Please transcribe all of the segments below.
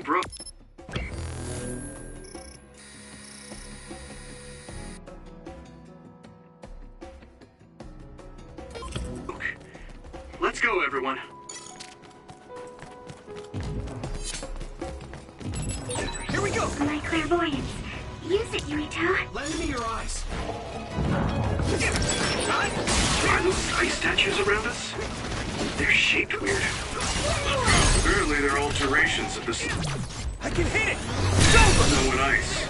broke. Let's go, everyone. Here we go! My clairvoyance. Use it, Yuito. Lend me your eyes. Are those ice statues around us? They're shaped weird. Apparently they're alterations of this. I can hit it! Snow and ice.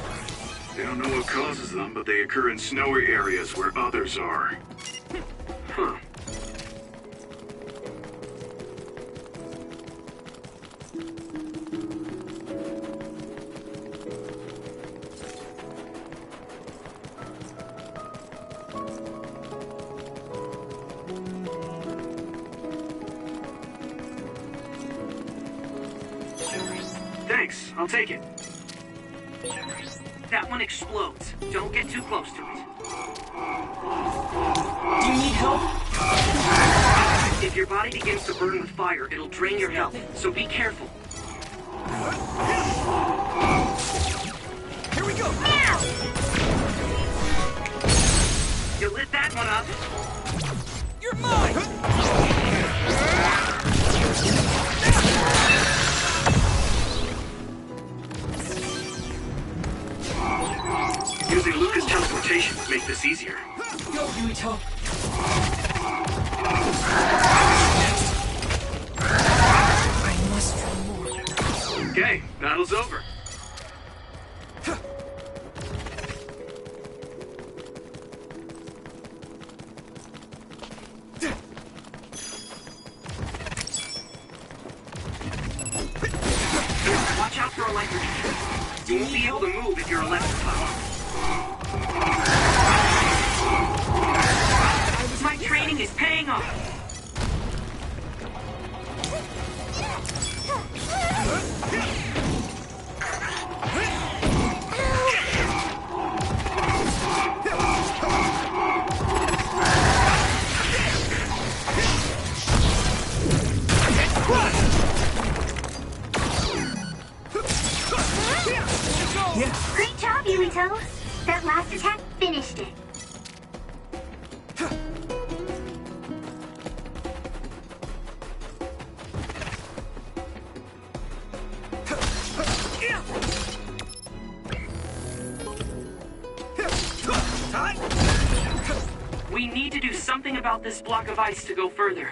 They don't know what causes them, but they occur in snowy areas where others are. Huh. Thanks, I'll take it. That one explodes. Don't get too close to it. Do you need help? If your body begins to burn with fire, it'll drain your health, so be careful. Here we go! You lit that one up. You're mine! Using Luca's teleportation would make this easier. Go, Yuito! I must try more. Okay, battle's over. Watch out for electric. You won't be able to move if you're electrified. My training is paying off. Great job, Yuito. That last attack finished it. We need to do something about this block of ice to go further.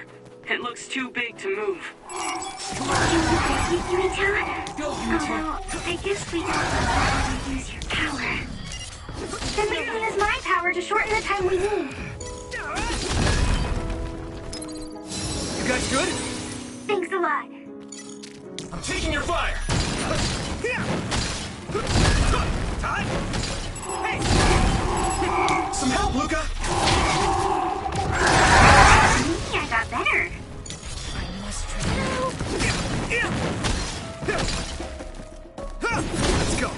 It looks too big to move. Yuito? Go, Oh, Yuito! well, I guess we don't want to use your power. Then we can use my power to shorten the time we need. You guys good? Thanks a lot. I'm taking your fire! Hey! Some help, Luca! Maybe I got better. I must try. Let's go!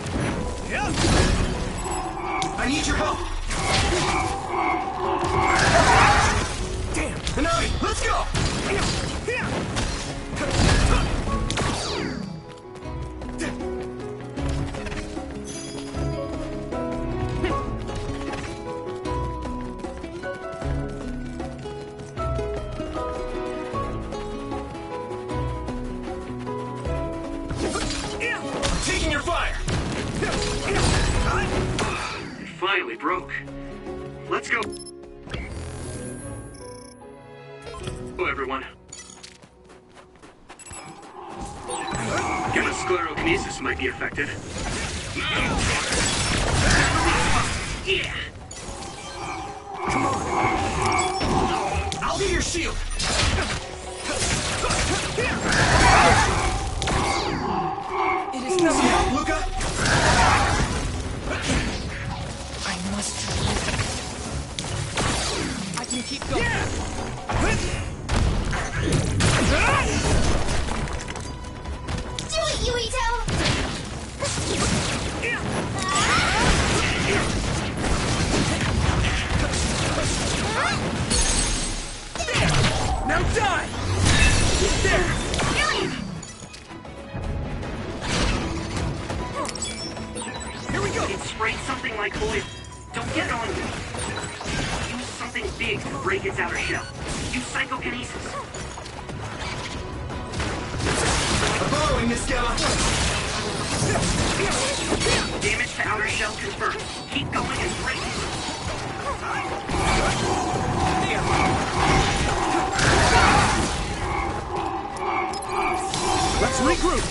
I need your help! Damn! Hanami, let's go! I'm taking your fire! It finally broke. Let's go. Hello, everyone. Gamma sclerokinesis might be effective. Yeah. Come on! I'll be your shield! It is no help, Luca! I must try. I can keep going. Do it, Yuito! Now die! There! Brilliant! eggs to break its outer shell. Use psychokinesis. Following this gamma. Damage to outer shell confirmed. Keep going and break it. Let's regroup.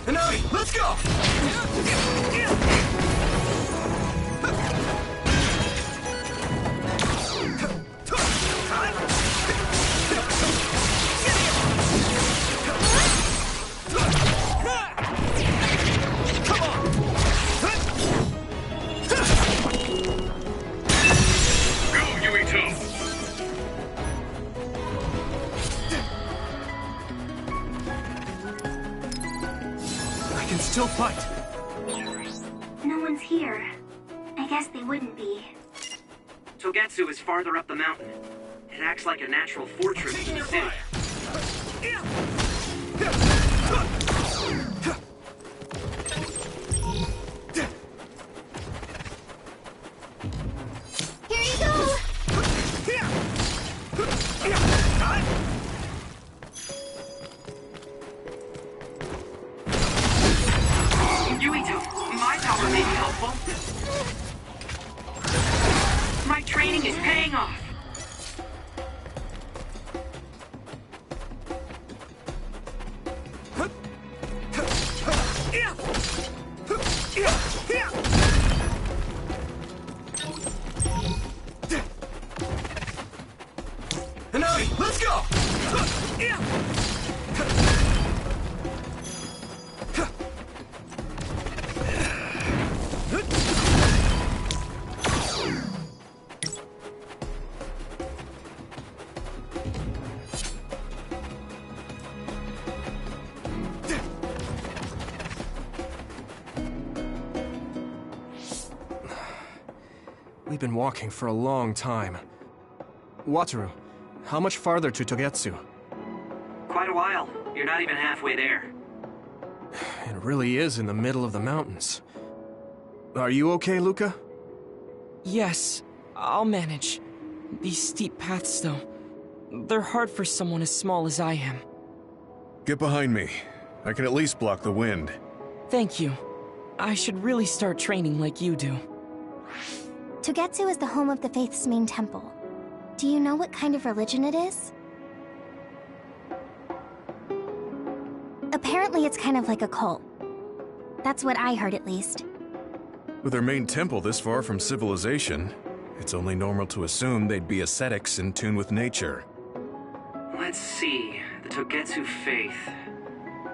Anami, let's go. Still fight. No one's here. I guess they wouldn't be. Togetsu is farther up the mountain. It acts like a natural fortress to the city. Here you go! Yuito, my power may be helpful. My training is paying off. Anami, let's go! We've been walking for a long time. Wataru, how much farther to Togetsu? Quite a while. You're not even halfway there. It really is in the middle of the mountains. Are you okay, Luca? Yes, I'll manage. These steep paths, though, they're hard for someone as small as I am. Get behind me. I can at least block the wind. Thank you. I should really start training like you do. Togetsu is the home of the Faith's main temple. Do you know what kind of religion it is? Apparently it's kind of like a cult. That's what I heard, at least. With their main temple this far from civilization, it's only normal to assume they'd be ascetics in tune with nature. Let's see. The Togetsu faith.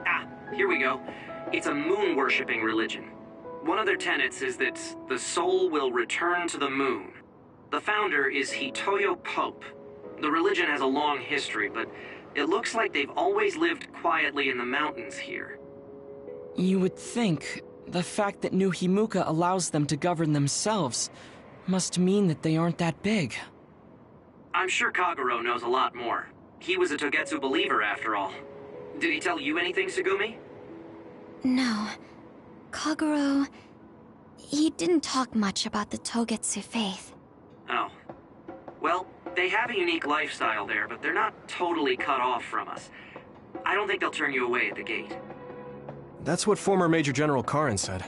Ah, here we go. It's a moon-worshipping religion. One of their tenets is that the soul will return to the moon. The founder is Hitoyo Pope. The religion has a long history, but it looks like they've always lived quietly in the mountains here. You would think the fact that New Himuka allows them to govern themselves must mean that they aren't that big. I'm sure Kagero knows a lot more. He was a Togetsu believer, after all. Did he tell you anything, Tsugumi? No. Kagero... he didn't talk much about the Togetsu faith. Oh. Well, they have a unique lifestyle there, but they're not totally cut off from us. I don't think they'll turn you away at the gate. That's what former Major General Karin said.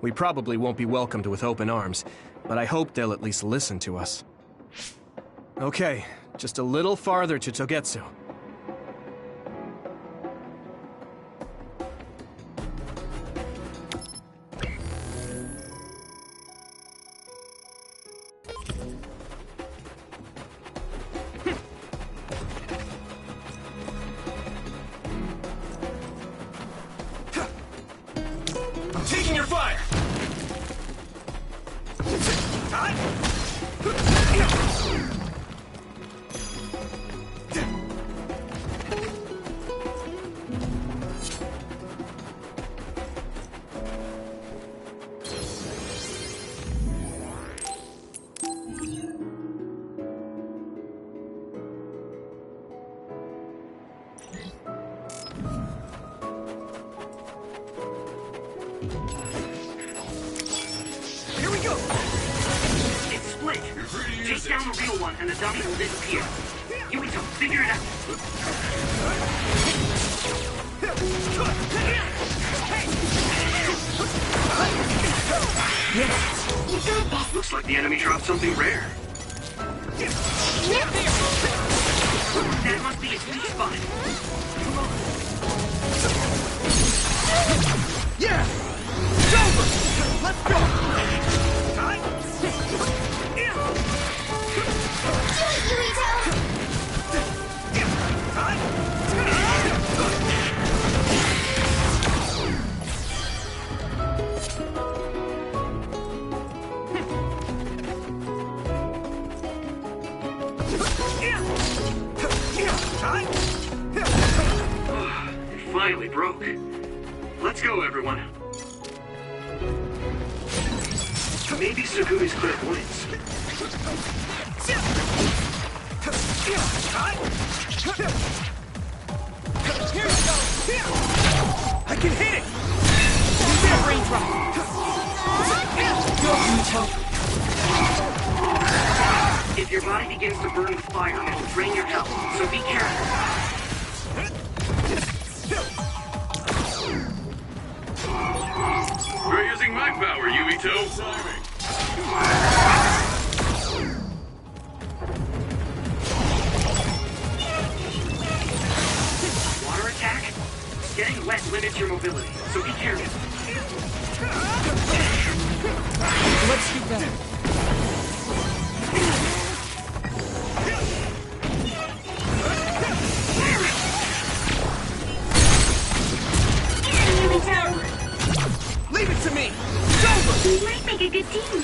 We probably won't be welcomed with open arms, but I hope they'll at least listen to us. Okay, just a little farther to Togetsu. Taking your fire! down the real one and the dummy will disappear. Yuito, figure it out. Looks like the enemy dropped something rare. That must be its weak spot. Yeah! It's over! Let's go! It finally broke. Let's go, everyone. Maybe Sugumi's clairvoyance. I can hit it! If your body begins to burn with fire, it'll drain your health, so be careful. We're using my power, Yuito. Water attack? Getting wet limits your mobility, so be careful. Let's do better. Leave it to me! It's over! We might make a good team.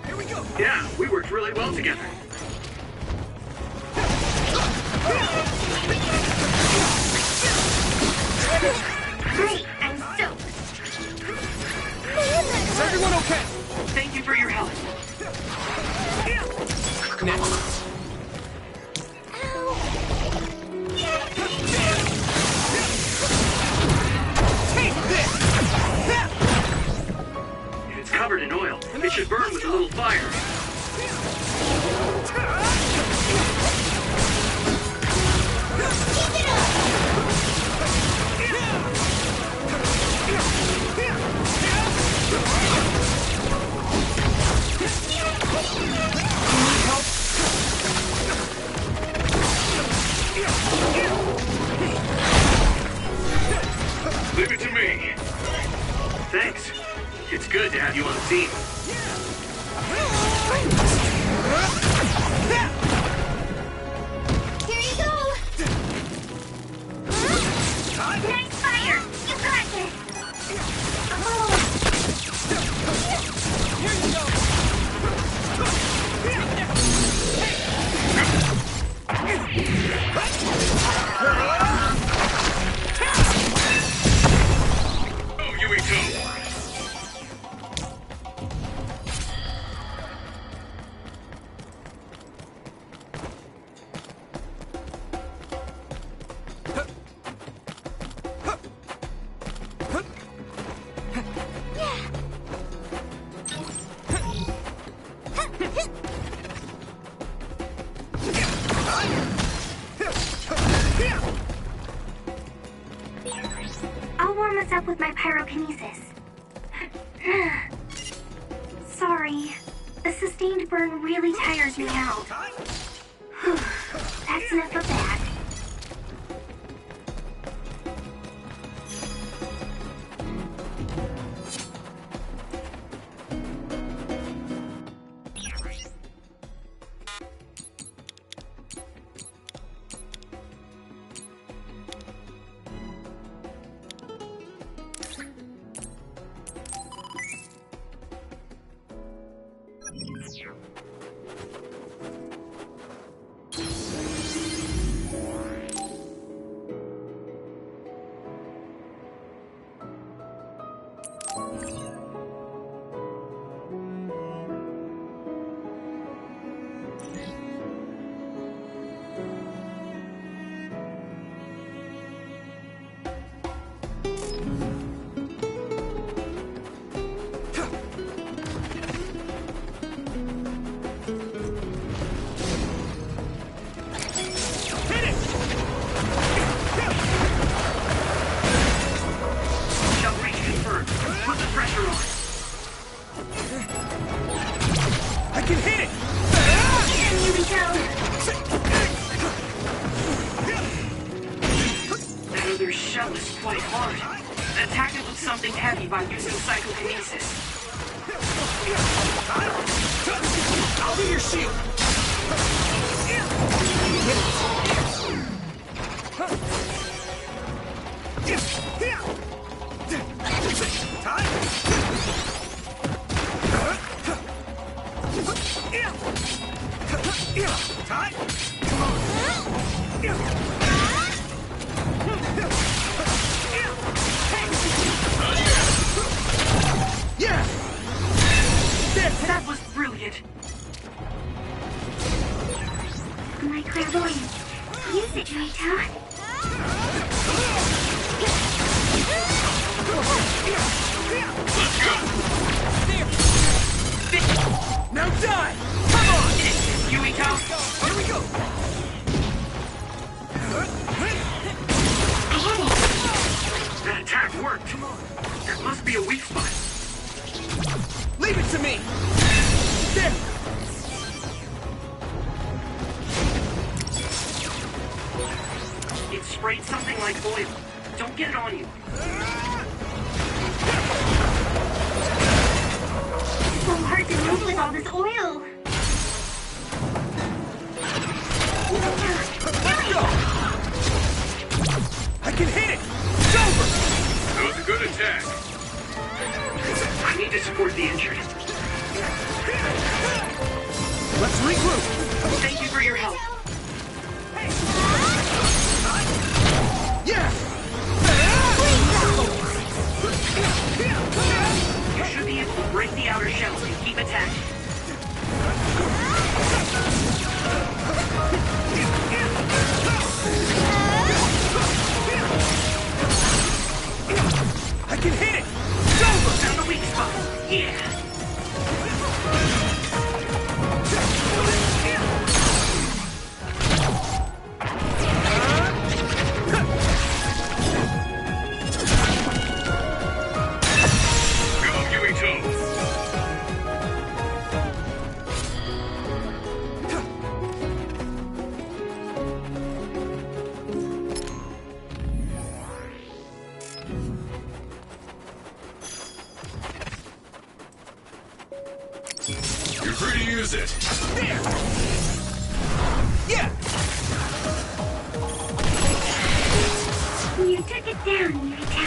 Here we go! Yeah, we worked really well together. Great, I'm soaked. Is everyone okay? Thank you for your help. Next. Take this! If it's covered in oil, it should burn with a little fire. Leave it to me. Thanks. It's good to have you on the team. Here you go. Nice fire. You got this. Oh, Yuito. I'll warm us up with my pyrokinesis. Sorry. The sustained burn really tires me out. That's enough of that. shell is quite hard. Attack it with something heavy by using psychokinesis. I'll be your shield. That was brilliant. My clairvoyance. Use it, Rito. Now die! Come on! Yuito! Here we go! I had it. That attack worked. That must be a weak spot. Leave it to me! There! It sprayed something like oil. Don't get it on you. So hard to move with all this oil. I can hit it! It's over! That was a good attack. I need to support the injured. Let's regroup! Thank you for your help. Yeah! You should be able to break the outer shells and keep attacking. I can hit it! It's over! Found the weak spot. Yeah. Go, Yuito. You're free to use it. There! Yeah! You took it down, Rito.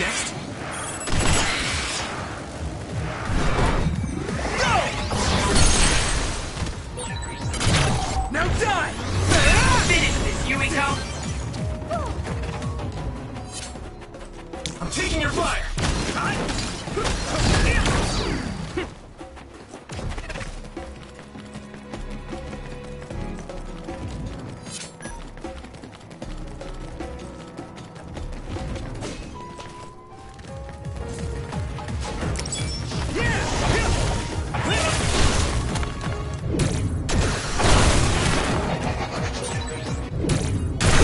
Next. Go! Now die! Finish this, Yuito. I'm taking your fire!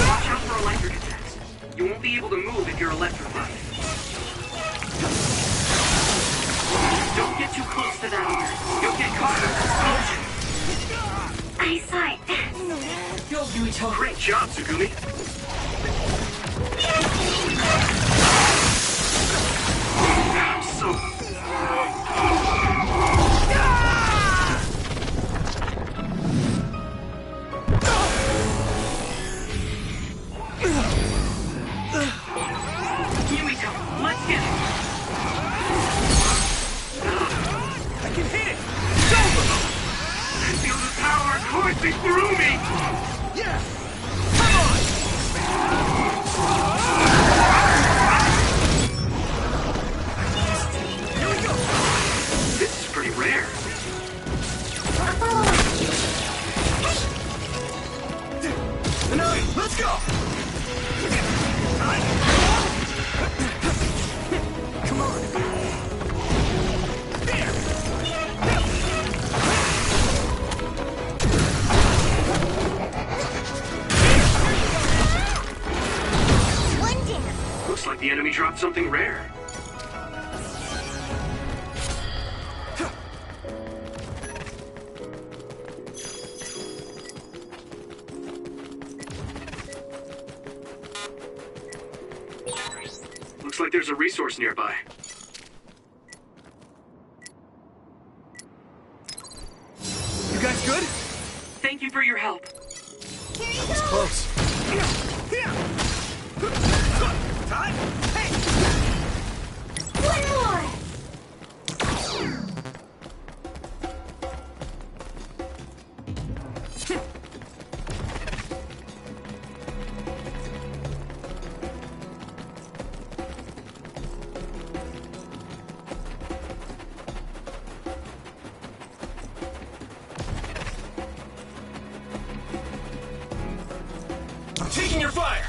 Watch out for electric attacks. You won't be able to move if you're electrified. Don't get too close to that either. You'll get caught in the explosion. I saw it. Go, Yuito. Great job, Tsugumi. I'm so... Yuito, let's get it. I can hit it! It's over! I feel the power coursing through me. Yeah! Come on! Here we go! This is pretty rare. Let's go! Come on! There! One down. Looks like the enemy dropped something rare. like there's a resource nearby. You guys good? Thank you for your help. It's close. Time? Hey! One more! I'm taking your fire!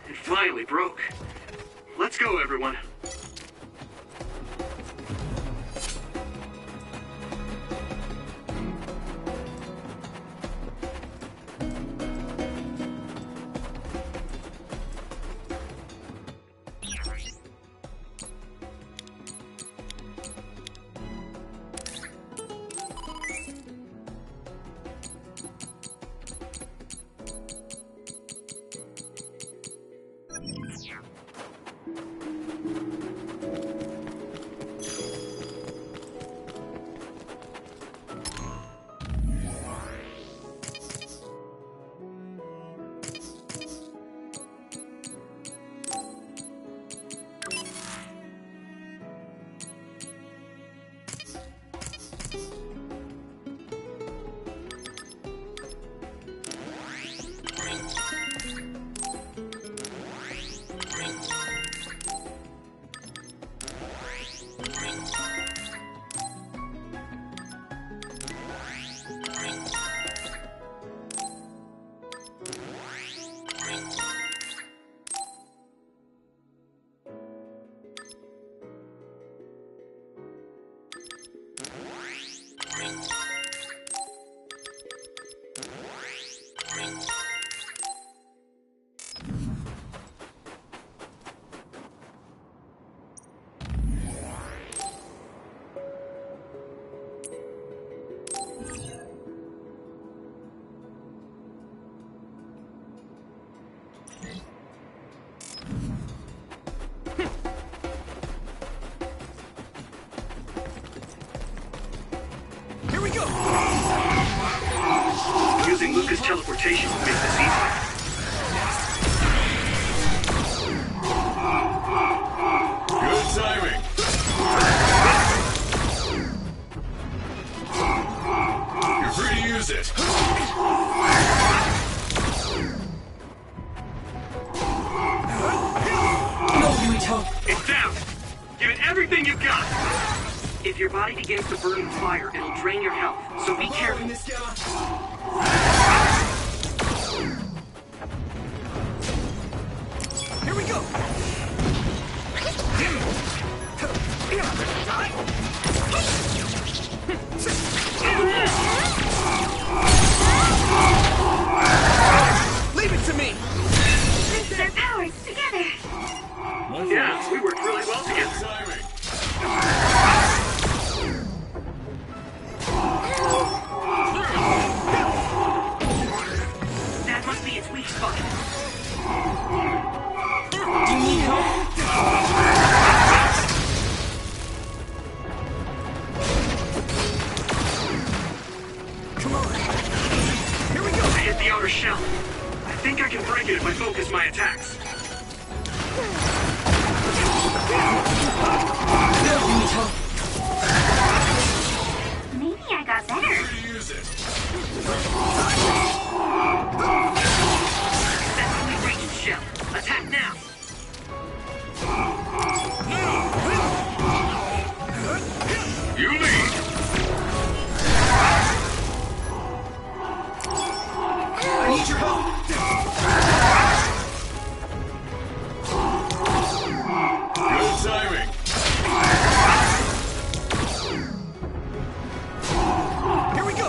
It finally broke. Let's go, everyone. Here we go! Using Luca's teleportation will make this easier. Good timing. You're free to use it. It's down! Give it everything you've got! If your body begins to burn with fire, it'll drain your health, so be careful. Here we go! Leave it to me! Let's put our powers together. Yeah, we worked really well together. Timing. That must be its weak spot. Do you need help? Come on! Here we go! I hit the outer shell. I think I can break it if I focus my attacks. You need help? Maybe I got better. Free to use it. Successfully reached shell. Attack now. You lead! I need your help! Good timing. Here we go!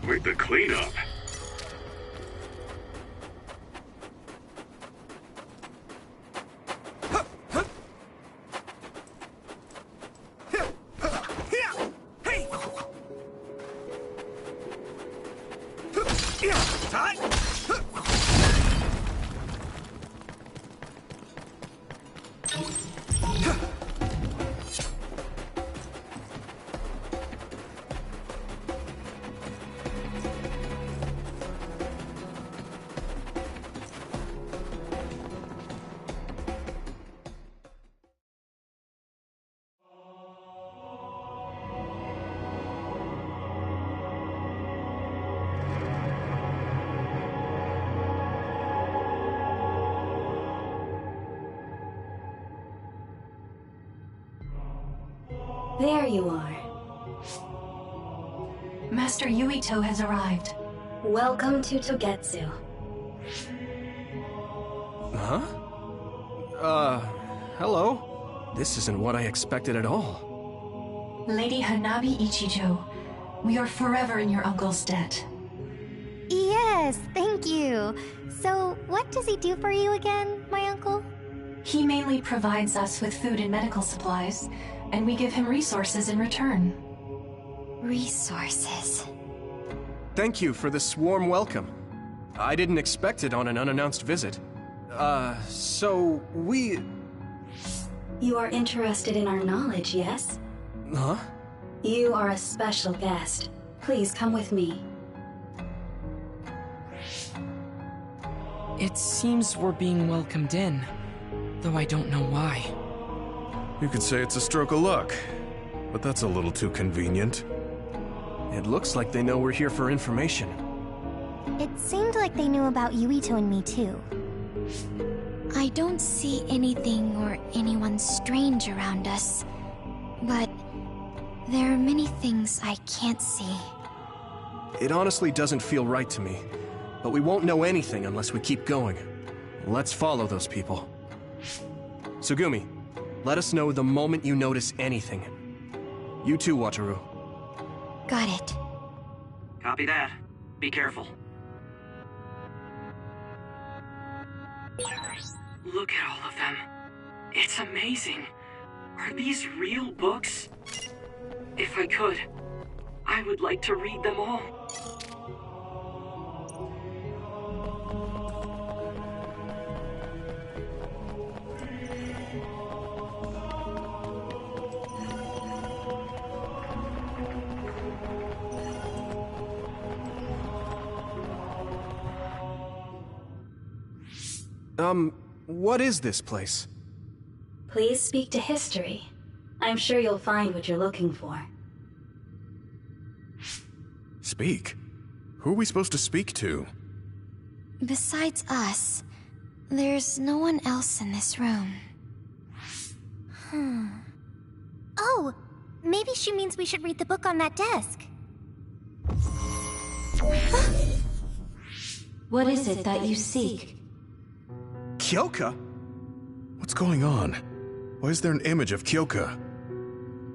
With the cleanup. There you are. Master Yuito has arrived. Welcome to Togetsu. Huh? Hello? This isn't what I expected at all. Lady Hanabi Ichijo, we are forever in your uncle's debt. Yes, thank you. So, what does he do for you again, my uncle? He mainly provides us with food and medical supplies, and we give him resources in return. Resources. Thank you for this warm welcome. I didn't expect it on an unannounced visit. So we... You are interested in our knowledge, yes? Huh? You are a special guest. Please come with me. It seems we're being welcomed in, though I don't know why. You could say it's a stroke of luck, but that's a little too convenient. It looks like they know we're here for information. It seemed like they knew about Yuito and me too. I don't see anything or anyone strange around us, but there are many things I can't see. It honestly doesn't feel right to me, but we won't know anything unless we keep going. Let's follow those people. Tsugumi, let us know the moment you notice anything. You too, Wataru. Got it. Copy that. Be careful. Look at all of them. It's amazing. Are these real books? If I could, I would like to read them all. What is this place? Please speak to history. I'm sure you'll find what you're looking for. Speak? Who are we supposed to speak to? Besides us, there's no one else in this room. Oh, maybe she means we should read the book on that desk. What is it that you seek? Kyoka? What's going on? Why is there an image of Kyoka?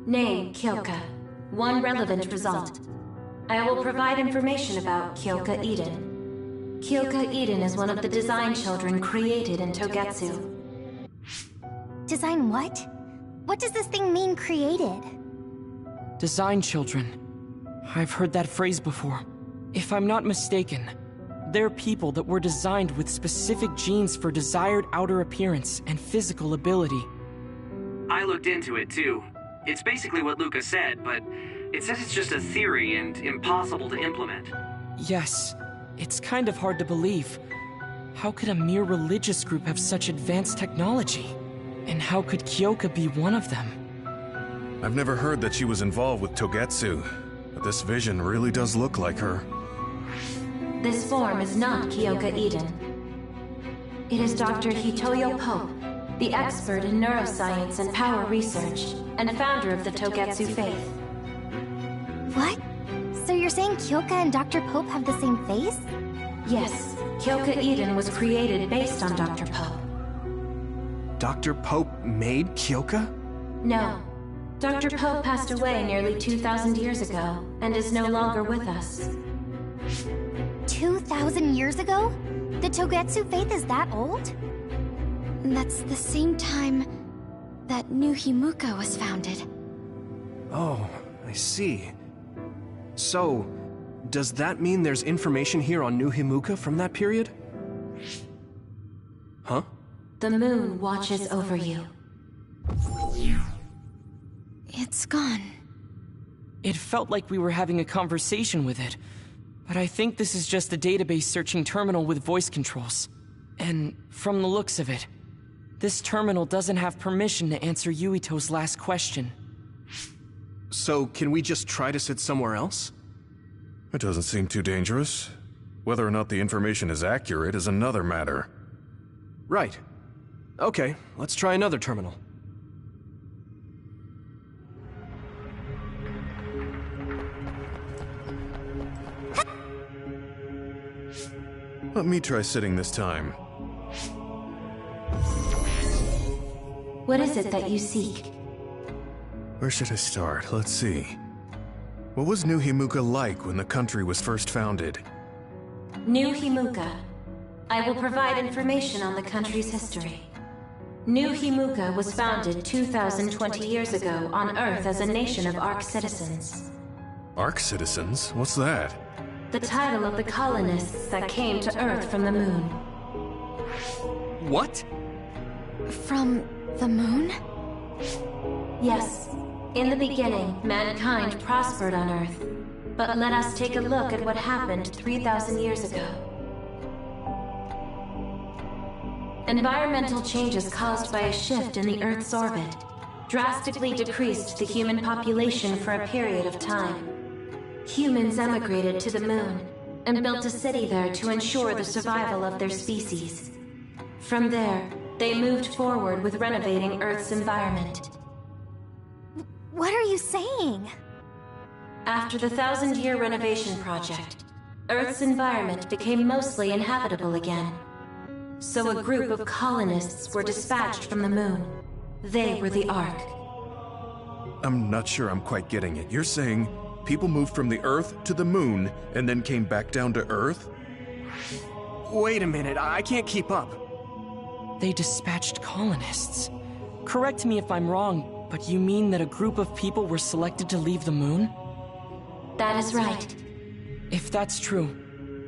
Name, Kyoka. One relevant result. I will provide information about Kyoka Eden. Kyoka Eden is one of the design children created in Togetsu. Design what? What does this thing mean, created? Design children. I've heard that phrase before. If I'm not mistaken, they're people that were designed with specific genes for desired outer appearance and physical ability. I looked into it too. It's basically what Luca said, but it says it's just a theory and impossible to implement. Yes, it's kind of hard to believe. How could a mere religious group have such advanced technology? And how could Kyoka be one of them? I've never heard that she was involved with Togetsu, but this vision really does look like her. This form is not Kyoka Eden. It is Dr. Hitoyo Pope, the expert in neuroscience and power research, and founder of the Togetsu faith. What? So you're saying Kyoka and Dr. Pope have the same face? Yes, Kyoka Eden was created based on Dr. Pope. Dr. Pope made Kyoka? No. Dr. Pope passed away nearly 2,000 years ago, and is no longer with us. 2,000 years ago? The Togetsu faith is that old? That's the same time that New Himuka was founded. Oh, I see. So, Does that mean there's information here on New Himuka from that period? Huh? The moon watches over you. It's gone. It felt like we were having a conversation with it, but I think this is just a database searching terminal with voice controls. And from the looks of it, this terminal doesn't have permission to answer Yuito's last question. So, can we just try to sit somewhere else? It doesn't seem too dangerous. Whether or not the information is accurate is another matter. Right. Okay, let's try another terminal. Let me try sitting this time. What is it that you seek? Where should I start? Let's see. What was New Himuka like when the country was first founded? New Himuka. I will provide information on the country's history. New Himuka was founded 2,020 years ago on Earth as a nation of Ark citizens. Ark citizens? What's that? The title of the colonists that came to Earth from the moon. What? From the moon? Yes. In the beginning, mankind prospered on Earth. But let us take a look at what happened 3,000 years ago. Environmental changes caused by a shift in the Earth's orbit drastically decreased the human population for a period of time. Humans emigrated to the moon and built a city there to ensure the survival of their species. From there, they moved forward with renovating Earth's environment. What are you saying? After the 1,000-year renovation project, Earth's environment became mostly inhabitable again. So a group of colonists were dispatched from the moon. They were the Ark. I'm not sure I'm quite getting it. You're saying people moved from the Earth to the moon and then came back down to Earth? Wait a minute, I can't keep up. They dispatched colonists. Correct me if I'm wrong, but you mean that a group of people were selected to leave the moon? That is right. If that's true,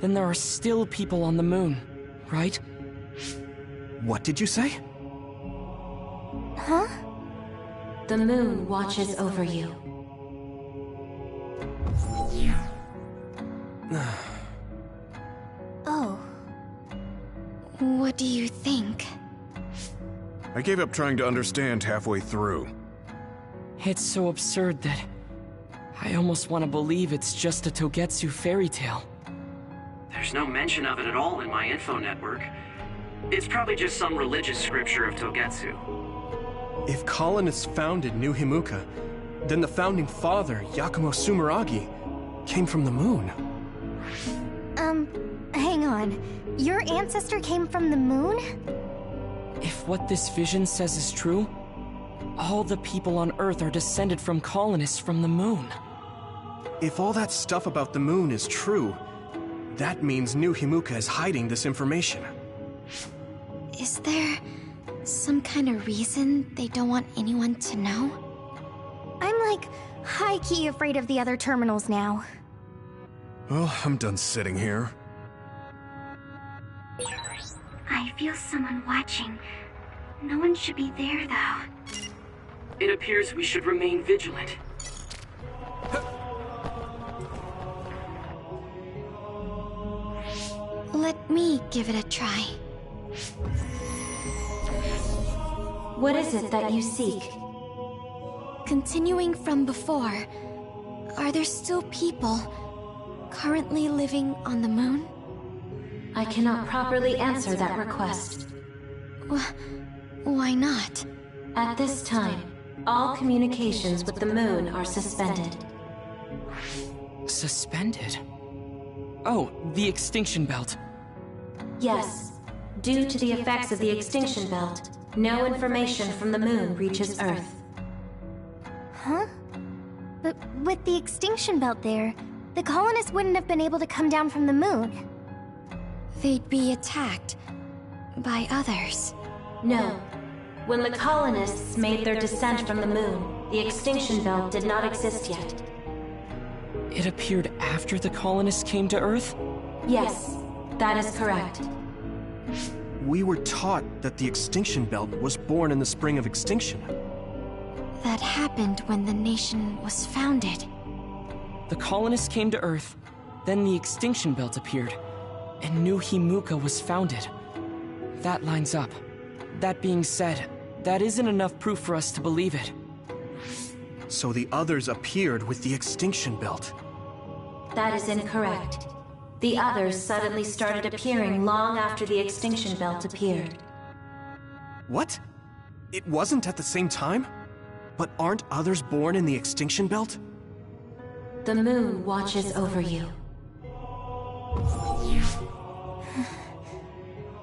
then there are still people on the moon, right? What did you say? Huh? The moon watches over you. Oh. What do you think? I gave up trying to understand halfway through. It's so absurd that I almost want to believe it's just a Togetsu fairy tale. There's no mention of it at all in my info network. It's probably just some religious scripture of Togetsu. If colonists founded New Himuka, then the founding father, Yakumo Sumeragi, came from the moon. Hang on. Your ancestor came from the moon? If what this vision says is true, all the people on Earth are descended from colonists from the moon. If all that stuff about the moon is true, that means New Himuka is hiding this information. Is there some kind of reason they don't want anyone to know? I'm like high-key afraid of the other terminals now. Well, I'm done sitting here. I feel someone watching. No one should be there, though. It appears we should remain vigilant. Let me give it a try. What is it that you seek? Continuing from before, are there still people currently living on the moon? I cannot properly answer that request. Why not? At this time, all communications with the moon are suspended. Suspended? Oh, the extinction belt. Yes. Due to the effects of the extinction belt, no information from the moon reaches Earth. Huh? But with the extinction belt there, the colonists wouldn't have been able to come down from the moon. They'd be attacked by others. No. When the colonists made their descent from the moon, the extinction belt did not exist yet. It appeared after the colonists came to Earth? Yes, that is correct. We were taught that the extinction belt was born in the spring of extinction. That happened when the nation was founded. The colonists came to Earth, then the extinction belt appeared, and New Himuka was founded. That lines up. That being said, that isn't enough proof for us to believe it. So the others appeared with the extinction belt. That is incorrect. The others suddenly started appearing long after the extinction belt appeared. What? It wasn't at the same time? But aren't others born in the extinction belt? The moon watches over you.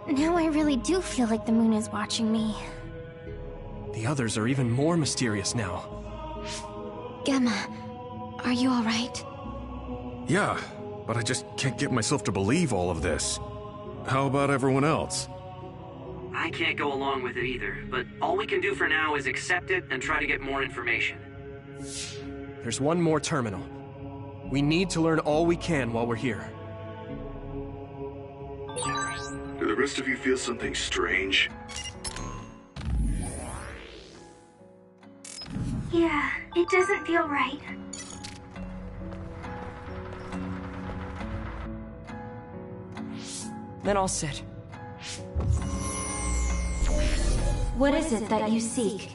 Now I really do feel like the moon is watching me. The others are even more mysterious now. Gemma, are you alright? Yeah, but I just can't get myself to believe all of this. How about everyone else? I can't go along with it either, but all we can do for now is accept it and try to get more information. There's one more terminal. We need to learn all we can while we're here. Do the rest of you feel something strange? Yeah, it doesn't feel right. Then I'll sit. What is it that you seek?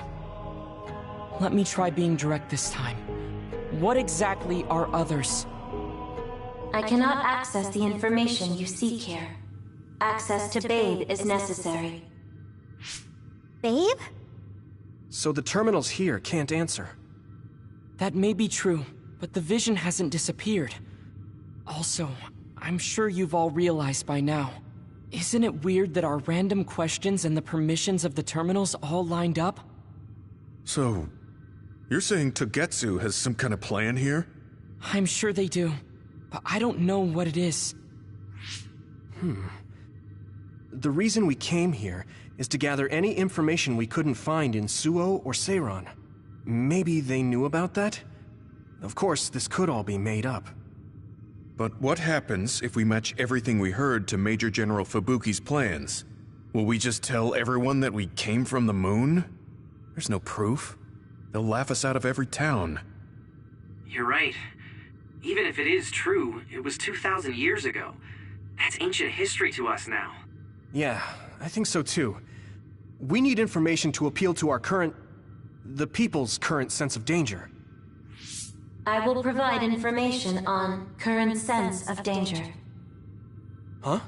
Let me try being direct this time. What exactly are others? I cannot access the information you seek here. Access to Babe is necessary. Babe? So the terminals here can't answer. That may be true, but the vision hasn't disappeared. Also, I'm sure you've all realized by now. Isn't it weird that our random questions and the permissions of the terminals all lined up? So, you're saying Togetsu has some kind of plan here? I'm sure they do, but I don't know what it is. The reason we came here is to gather any information we couldn't find in Suo or Seiran. Maybe they knew about that? Of course, this could all be made up. But what happens if we match everything we heard to Major General Fubuki's plans? Will we just tell everyone that we came from the moon? There's no proof. They'll laugh us out of every town. You're right. Even if it is true, it was 2,000 years ago. That's ancient history to us now. Yeah, I think so too. We need information to appeal to the people's current sense of danger. I will provide information on current sense of danger. Huh?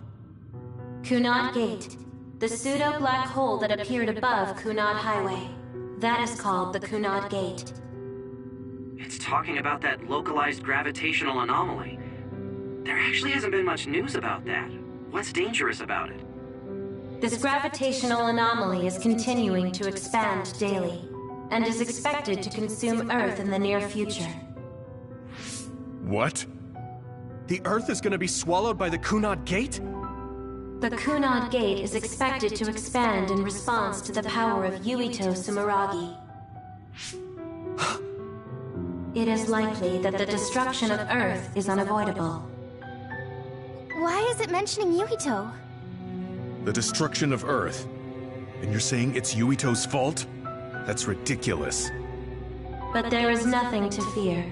Kunad Gate, the pseudo-black hole that appeared above Kunad Highway. That is called the Kunad Gate. It's talking about that localized gravitational anomaly. There actually hasn't been much news about that. What's dangerous about it? This gravitational anomaly is continuing to expand daily, and is expected to consume Earth in the near future. What? The Earth is gonna be swallowed by the Kunad Gate? The Kunad Gate is expected to expand in response to the power of Yuito Sumeragi. It is likely that the destruction of Earth is unavoidable. Why is it mentioning Yuito? The destruction of Earth? And you're saying it's Yuito's fault? That's ridiculous. But there is nothing to fear.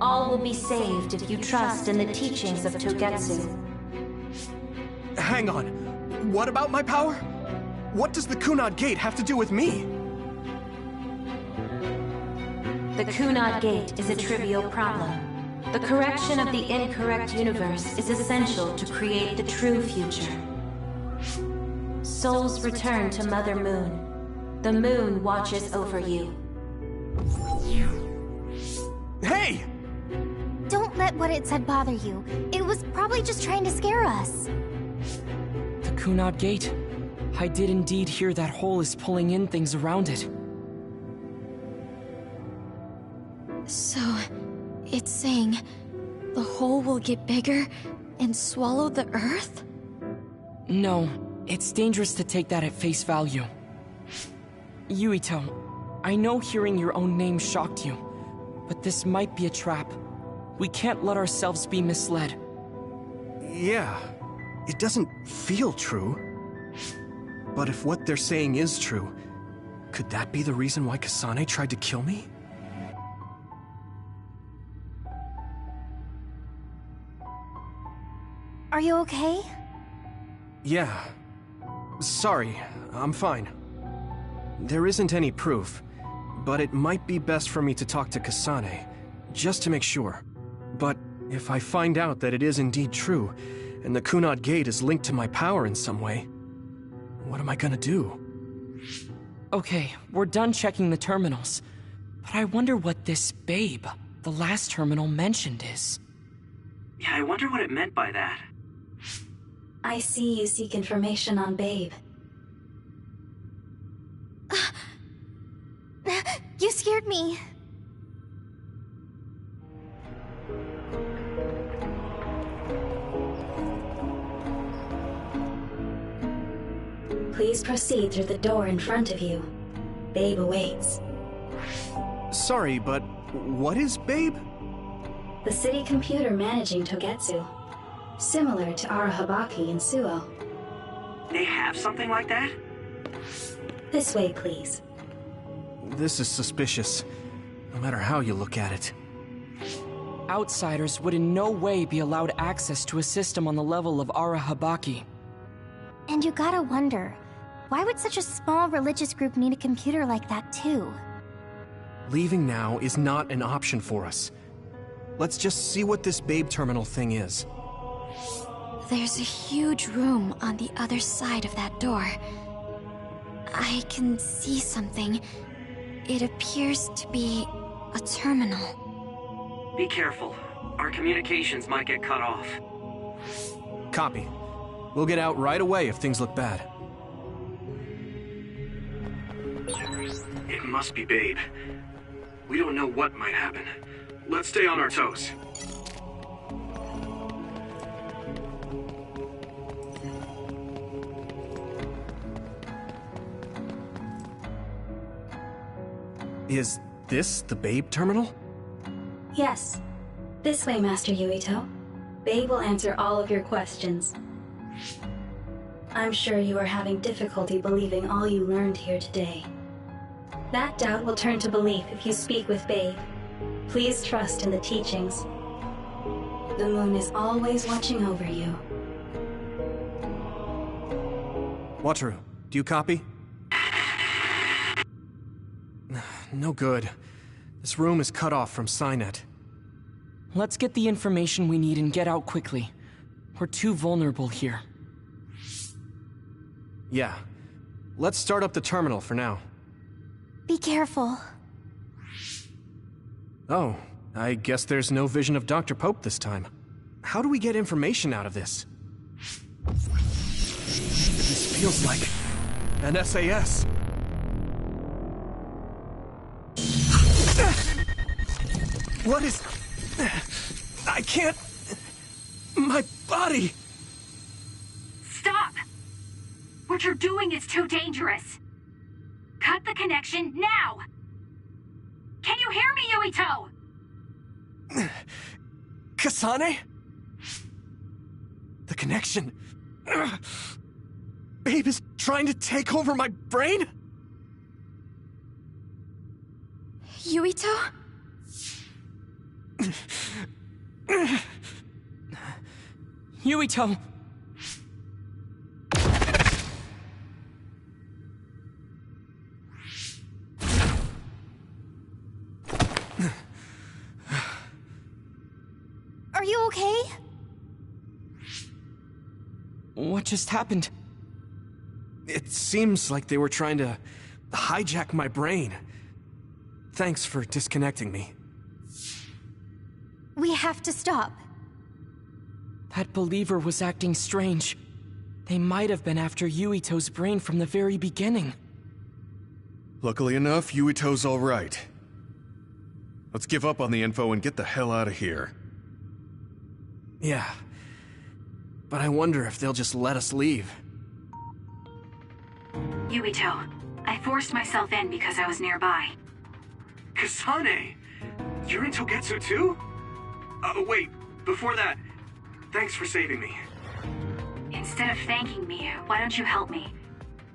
All will be saved if you trust in the teachings of Togetsu. Hang on. What about my power? What does the Kunad Gate have to do with me? The Kunad Gate is a trivial problem. The correction of the incorrect universe is essential to create the true future. Souls return to Mother Moon. The moon watches over you. Hey! Don't let what it said bother you. It was probably just trying to scare us. The Kunad Gate. I did indeed hear that hole is pulling in things around it. So, it's saying the hole will get bigger and swallow the Earth? No, it's dangerous to take that at face value. Yuito, I know hearing your own name shocked you, but this might be a trap. We can't let ourselves be misled. Yeah, it doesn't feel true. But if what they're saying is true, could that be the reason why Kasane tried to kill me? Are you okay? Yeah. Sorry, I'm fine. There isn't any proof, but it might be best for me to talk to Kasane, just to make sure. But if I find out that it is indeed true, and the Kunad Gate is linked to my power in some way, what am I gonna do? Okay, we're done checking the terminals. But I wonder what this babe, the last terminal mentioned, is. Yeah, I wonder what it meant by that. I see you seek information on Babe. You scared me. Please proceed through the door in front of you. Babe awaits. Sorry, but what is Babe? The city computer managing Togetsu. Similar to Arahabaki in Suo. They have something like that? This way, please. This is suspicious, no matter how you look at it. Outsiders would in no way be allowed access to a system on the level of Arahabaki. And you gotta wonder, why would such a small religious group need a computer like that too? Leaving now is not an option for us. Let's just see what this Babe terminal thing is. There's a huge room on the other side of that door. I can see something. It appears to be a terminal. Be careful. Our communications might get cut off. Copy. We'll get out right away if things look bad. It must be Babe. We don't know what might happen. Let's stay on our toes. Is this the Babe terminal? Yes. This way, Master Yuito. Babe will answer all of your questions. I'm sure you are having difficulty believing all you learned here today. That doubt will turn to belief if you speak with Babe. Please trust in the teachings. The moon is always watching over you. Wataru, do you copy? No good. This room is cut off from Cynet. Let's get the information we need and get out quickly. We're too vulnerable here. Yeah. Let's start up the terminal for now. Be careful. Oh, I guess there's no vision of Dr. Pope this time. How do we get information out of this? This feels like an SAS. What is... I can't... My body... Stop! What you're doing is too dangerous. Cut the connection now! Can you hear me, Yuito? Kasane? The connection... Babe is trying to take over my brain? Yuito? Yuito! Are you okay? What just happened? It seems like they were trying to hijack my brain. Thanks for disconnecting me. We have to stop. That believer was acting strange. They might have been after Yuito's brain from the very beginning. Luckily enough, Yuito's all right. Let's give up on the info and get the hell out of here. Yeah. But I wonder if they'll just let us leave. Yuito, I forced myself in because I was nearby. Kasane! You're in Togetsu too? Wait, before that, thanks for saving me. Instead of thanking me, why don't you help me?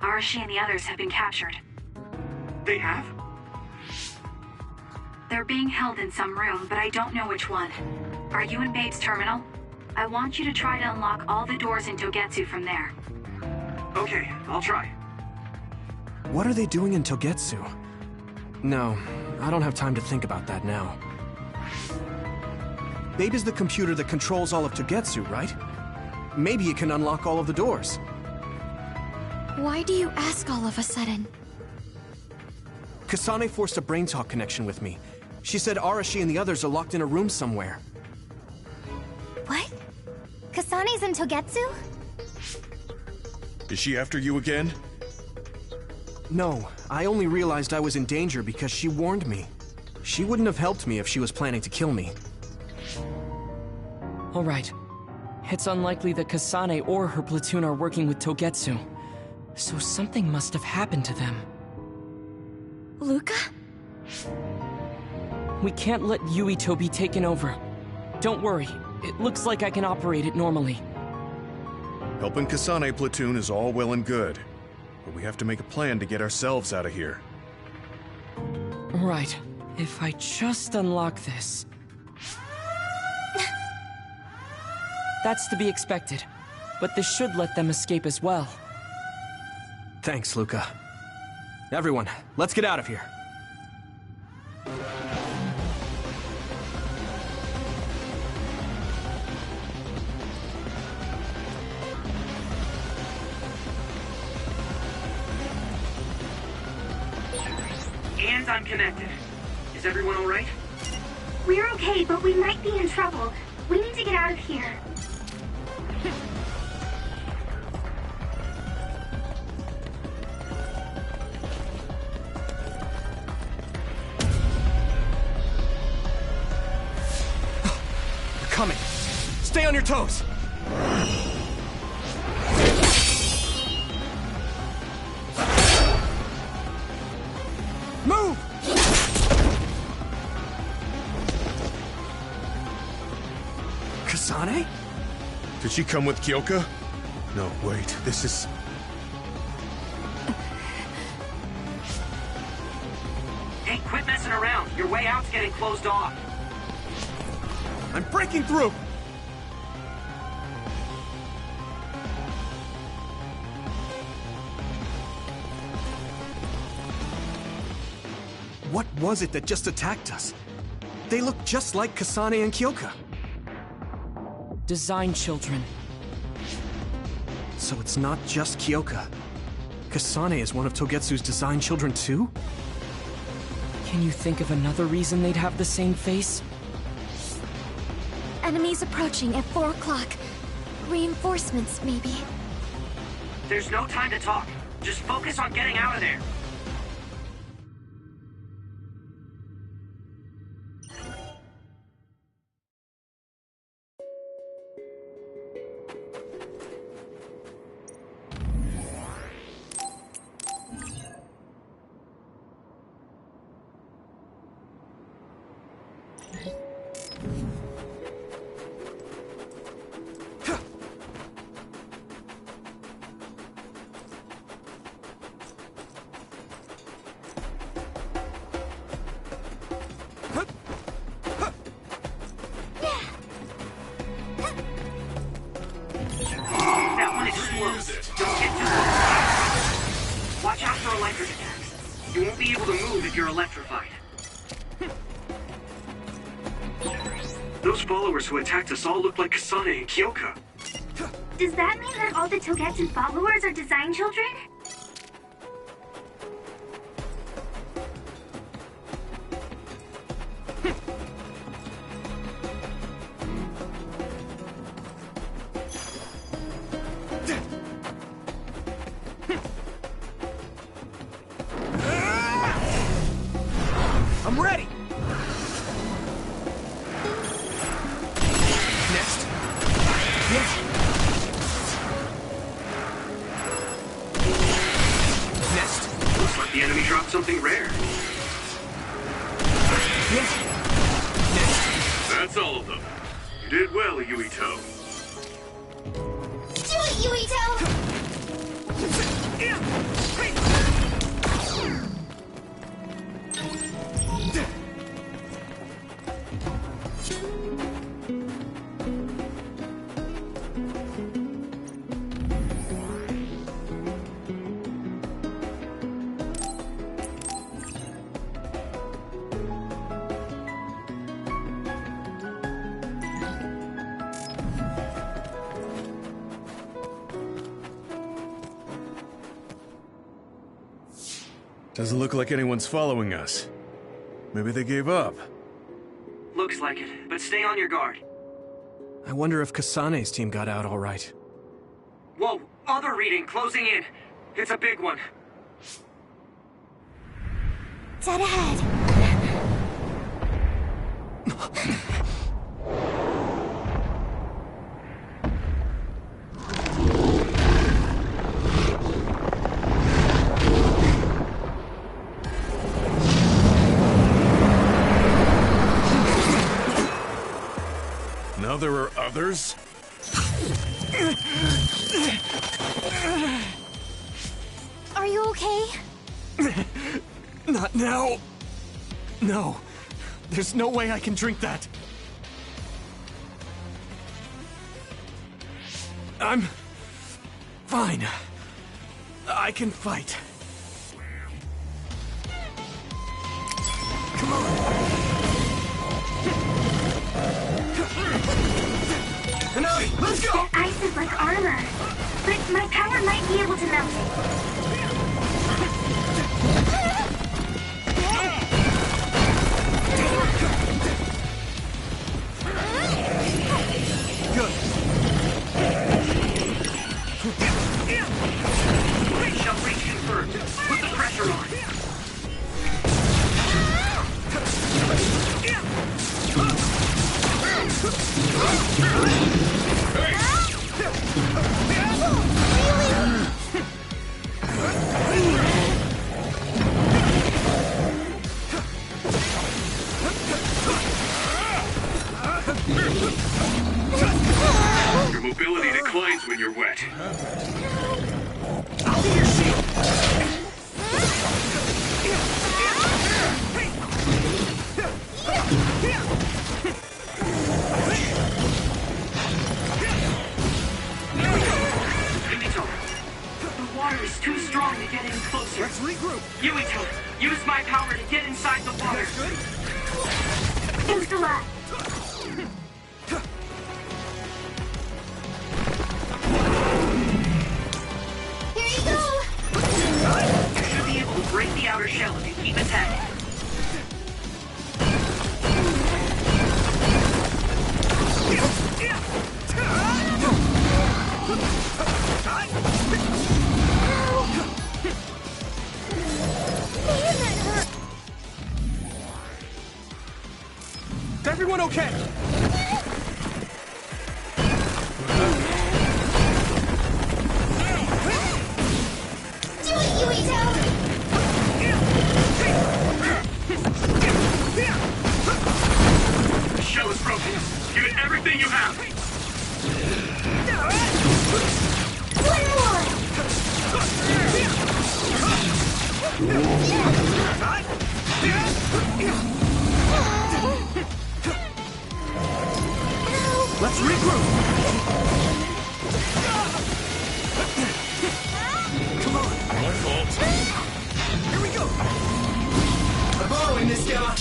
Arashi and the others have been captured. They have? They're being held in some room, but I don't know which one. Are you in Babe's terminal? I want you to try to unlock all the doors in Togetsu from there. Okay, I'll try. What are they doing in Togetsu? No, I don't have time to think about that now. Babe is the computer that controls all of Togetsu, right? Maybe it can unlock all of the doors. Why do you ask all of a sudden? Kasane forced a brain talk connection with me. She said Arashi and the others are locked in a room somewhere. What? Kasane's in Togetsu? Is she after you again? No, I only realized I was in danger because she warned me. She wouldn't have helped me if she was planning to kill me. All right. It's unlikely that Kasane or her platoon are working with Togetsu. So something must have happened to them. Luca? We can't let Yuito be taken over. Don't worry, it looks like I can operate it normally. Helping Kasane platoon is all well and good, but we have to make a plan to get ourselves out of here. Right. If I just unlock this... That's to be expected, but this should let them escape as well. Thanks, Luca. Everyone, let's get out of here. And I'm connected. Is everyone all right? We're okay, but we might be in trouble. We need to get out of here. They're coming. Stay on your toes. Move! Kasane? Did she come with Kyoka? No, wait, this is... Hey, quit messing around. Your way out's getting closed off. I'm breaking through! What was it that just attacked us? They look just like Kasane and Kyoka. Design children. So it's not just Kyoka. Kasane is one of Togetsu's design children too? Can you think of another reason they'd have the same face? Enemies approaching at 4 o'clock. Reinforcements, maybe. There's no time to talk. Just focus on getting out of there. Don't get too close. Watch out for electric attacks. You won't be able to move if you're electrified. Those followers who attacked us all look like Kasane and Kyoka. Does that mean that all the Togetsu followers are design children? I'm ready! Next. Yes. Next. Looks like the enemy dropped something rare. Yes. Next. That's all of them. Doesn't look like anyone's following us. Maybe they gave up. Looks like it, but stay on your guard. I wonder if Kasane's team got out all right. Whoa, other reading closing in. It's a big one. Dead ahead. Now there are others? Are you okay? Not now. No. There's no way I can drink that. I'm fine. I can fight. Come on. Hanabi, let's go! That ice is like armor. But my power might be able to melt it. Good. Great shell breach confirmed. Put the pressure on. Your mobility declines when you're wet. I'll be your shield! Yuito, the water is too strong to get any closer. Let's regroup! Yuito, use my power to get inside the water. Good? Thanks a lot. Here you go! You should be able to break the outer shell if you keep attacking. Is everyone okay? Do it, Yuito! The shell is broken. Give it everything you have. One more! Let's regroup! Come on! My fault. Here we go! I'm borrowing this guy!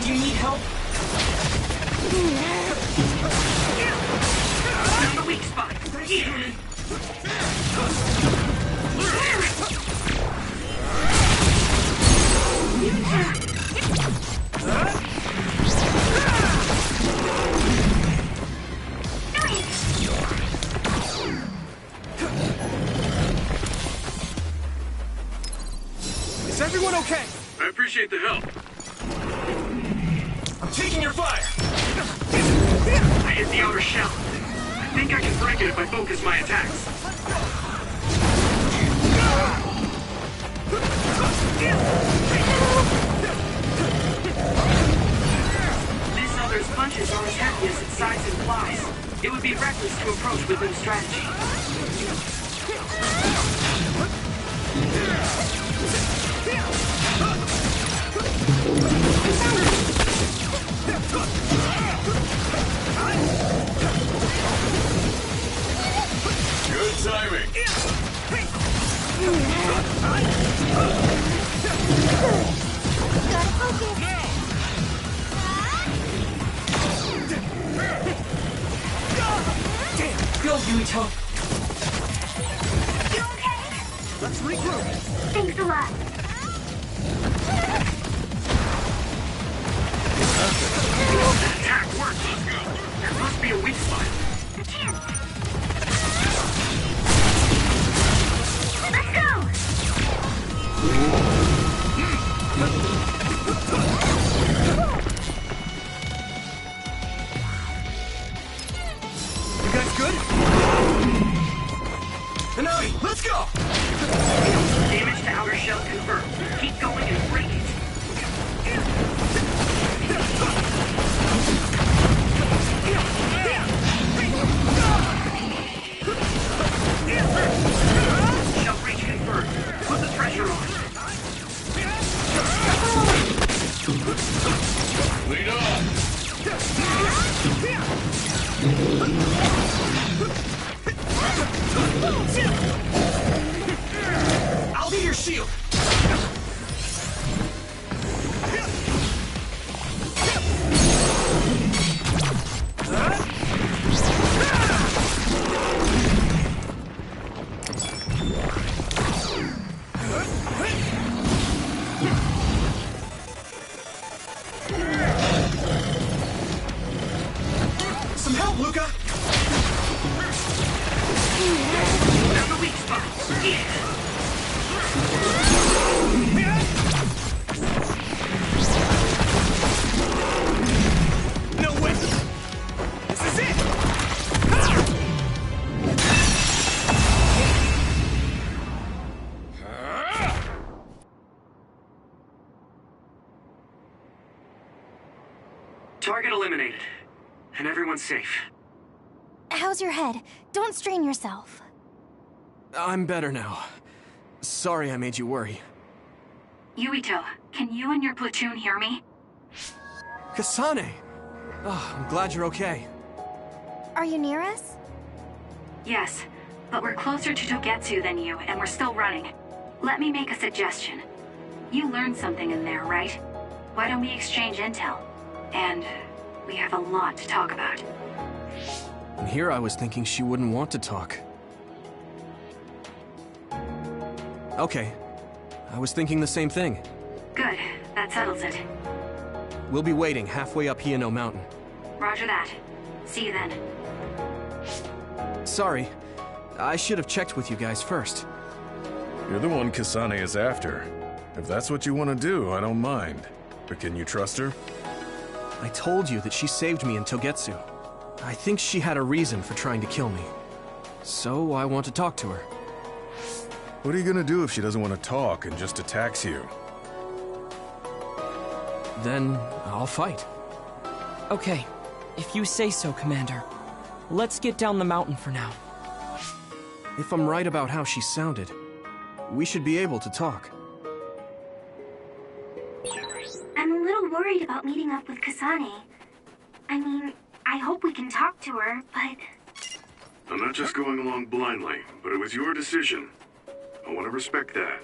Do you need help? There's the weak spot. Is everyone okay? I appreciate the help. I'm taking your fire! I hit the outer shell. I think I can break it if I focus my attacks. This other's punches are as heavy as its size implies. It would be reckless to approach with no strategy. Good timing. Gotta Go, Yuito! You okay? Let's regroup! Thanks a lot. Attack works! There must be a weak spot. Let's go! You guys good? Hanami, let's go! Damage to outer shell confirmed. Keep going and break it. Shell breach confirmed. Put the pressure on. Lead on! I'll be your shield. Some help, Luca. There's a weak spot. Yeah. No way. This is it. Target eliminated. And everyone's safe. How's your head? Don't strain yourself. I'm better now. Sorry I made you worry. Yuito, can you and your platoon hear me? Kasane! Oh, I'm glad you're okay. Are you near us? Yes, but we're closer to Togetsu than you, and we're still running. Let me make a suggestion. You learned something in there, right? Why don't we exchange intel? And we have a lot to talk about. And here I was thinking she wouldn't want to talk. Okay. I was thinking the same thing. Good, that settles it. We'll be waiting halfway up Hino Mountain. Roger that. See you then. Sorry. I should have checked with you guys first. You're the one Kasane is after. If that's what you want to do, I don't mind. But can you trust her? I told you that she saved me in Togetsu. I think she had a reason for trying to kill me. So I want to talk to her. What are you gonna do if she doesn't want to talk and just attacks you? Then I'll fight. Okay, if you say so, Commander. Let's get down the mountain for now. If I'm right about how she sounded, we should be able to talk. I'm a little worried about meeting up with Kasane. I mean, I hope we can talk to her, but... I'm not just going along blindly, but it was your decision. I want to respect that.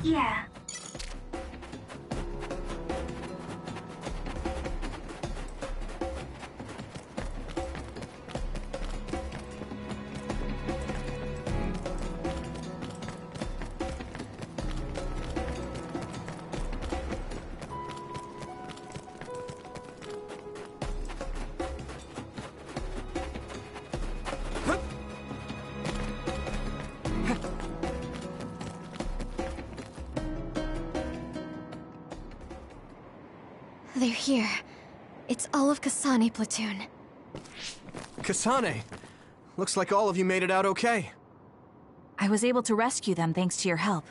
Yeah. They're here. It's all of Kasane platoon. Kasane! Looks like all of you made it out okay. I was able to rescue them thanks to your help.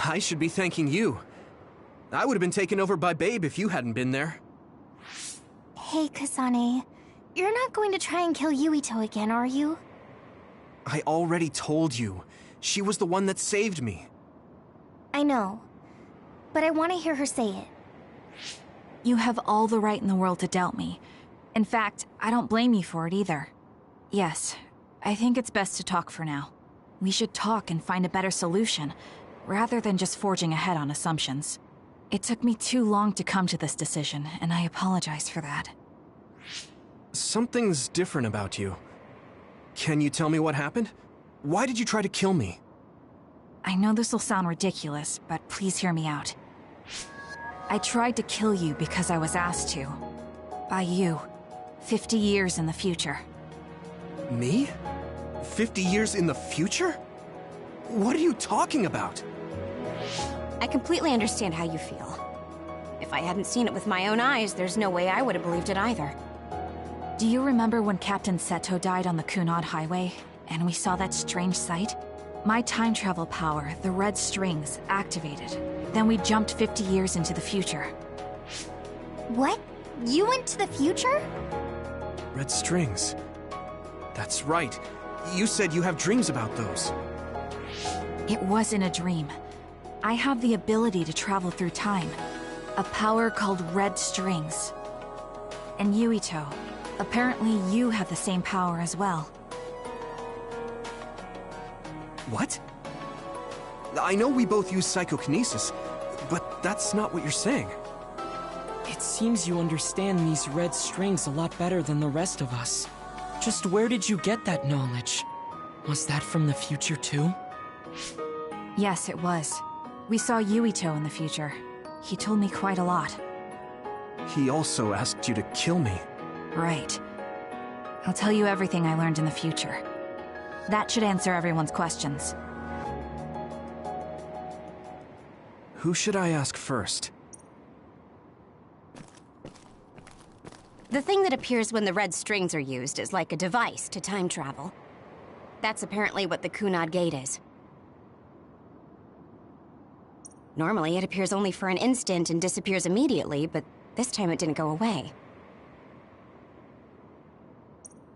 I should be thanking you. I would have been taken over by Babe if you hadn't been there. Hey, Kasane. You're not going to try and kill Yuito again, are you? I already told you. She was the one that saved me. I know. But I want to hear her say it. You have all the right in the world to doubt me. In fact, I don't blame you for it either. Yes, I think it's best to talk for now. We should talk and find a better solution, rather than just forging ahead on assumptions. It took me too long to come to this decision, and I apologize for that. Something's different about you. Can you tell me what happened? Why did you try to kill me? I know this will sound ridiculous, but please hear me out. I tried to kill you because I was asked to. By you. 50 years in the future. Me? 50 years in the future? What are you talking about? I completely understand how you feel. If I hadn't seen it with my own eyes, there's no way I would have believed it either. Do you remember when Captain Seto died on the Kunad Highway, and we saw that strange sight? My time travel power, the red strings, activated. Then we jumped 50 years into the future. What? You went to the future? Red strings. That's right. You said you have dreams about those. It wasn't a dream. I have the ability to travel through time. A power called red strings. And Yuito, apparently you have the same power as well. What? I know we both use psychokinesis, but that's not what you're saying. It seems you understand these red strings a lot better than the rest of us. Just where did you get that knowledge? Was that from the future too? Yes, it was. We saw Yuito in the future. He told me quite a lot. He also asked you to kill me. Right. I'll tell you everything I learned in the future. That should answer everyone's questions. Who should I ask first? The thing that appears when the red strings are used is like a device to time travel. That's apparently what the Kunad Gate is. Normally, it appears only for an instant and disappears immediately, but this time it didn't go away.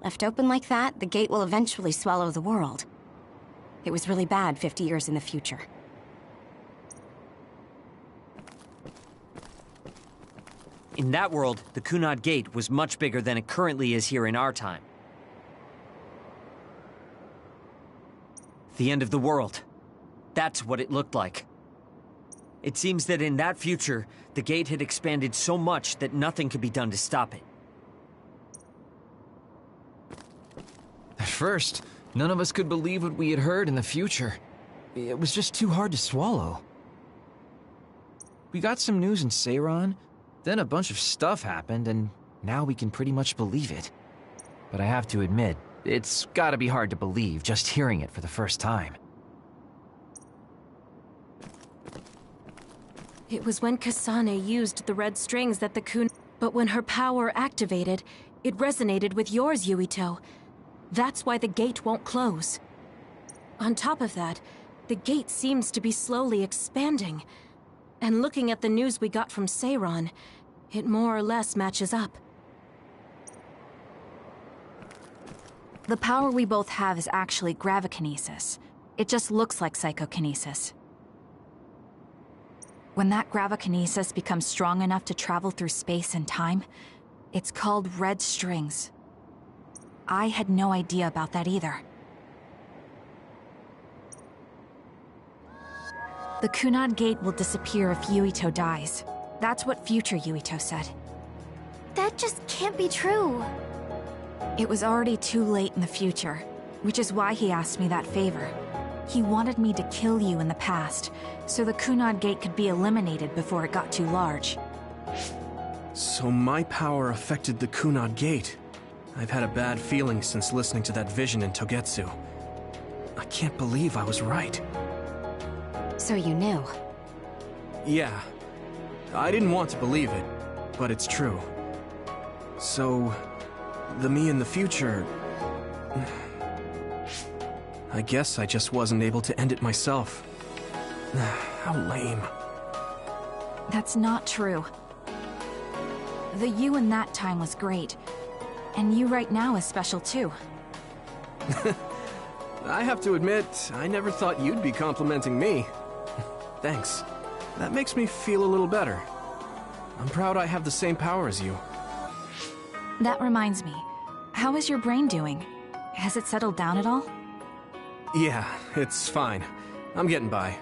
Left open like that, the gate will eventually swallow the world. It was really bad 50 years in the future. In that world, the Kunad Gate was much bigger than it currently is here in our time. The end of the world. That's what it looked like. It seems that in that future, the gate had expanded so much that nothing could be done to stop it. At first, none of us could believe what we had heard in the future. It was just too hard to swallow. We got some news in Seiran, then a bunch of stuff happened, and now we can pretty much believe it. But I have to admit, it's gotta be hard to believe just hearing it for the first time. It was when Kasane used the red strings that the Kun... But when her power activated, it resonated with yours, Yuito. That's why the gate won't close. On top of that, the gate seems to be slowly expanding. And looking at the news we got from Seiran, it more or less matches up. The power we both have is actually gravikinesis. It just looks like psychokinesis. When that gravikinesis becomes strong enough to travel through space and time, it's called red strings. I had no idea about that either. The Kunad Gate will disappear if Yuito dies. That's what future Yuito said. That just can't be true. It was already too late in the future, which is why he asked me that favor. He wanted me to kill you in the past, so the Kunad Gate could be eliminated before it got too large. So my power affected the Kunad Gate. I've had a bad feeling since listening to that vision in Togetsu. I can't believe I was right. So you knew? Yeah. I didn't want to believe it, but it's true. So, the me in the future... I guess I just wasn't able to end it myself. How lame. That's not true. The you in that time was great, and you right now is special too. I have to admit, I never thought you'd be complimenting me. Thanks. That makes me feel a little better. I'm proud I have the same power as you. That reminds me. How is your brain doing? Has it settled down at all? Yeah, it's fine. I'm getting by.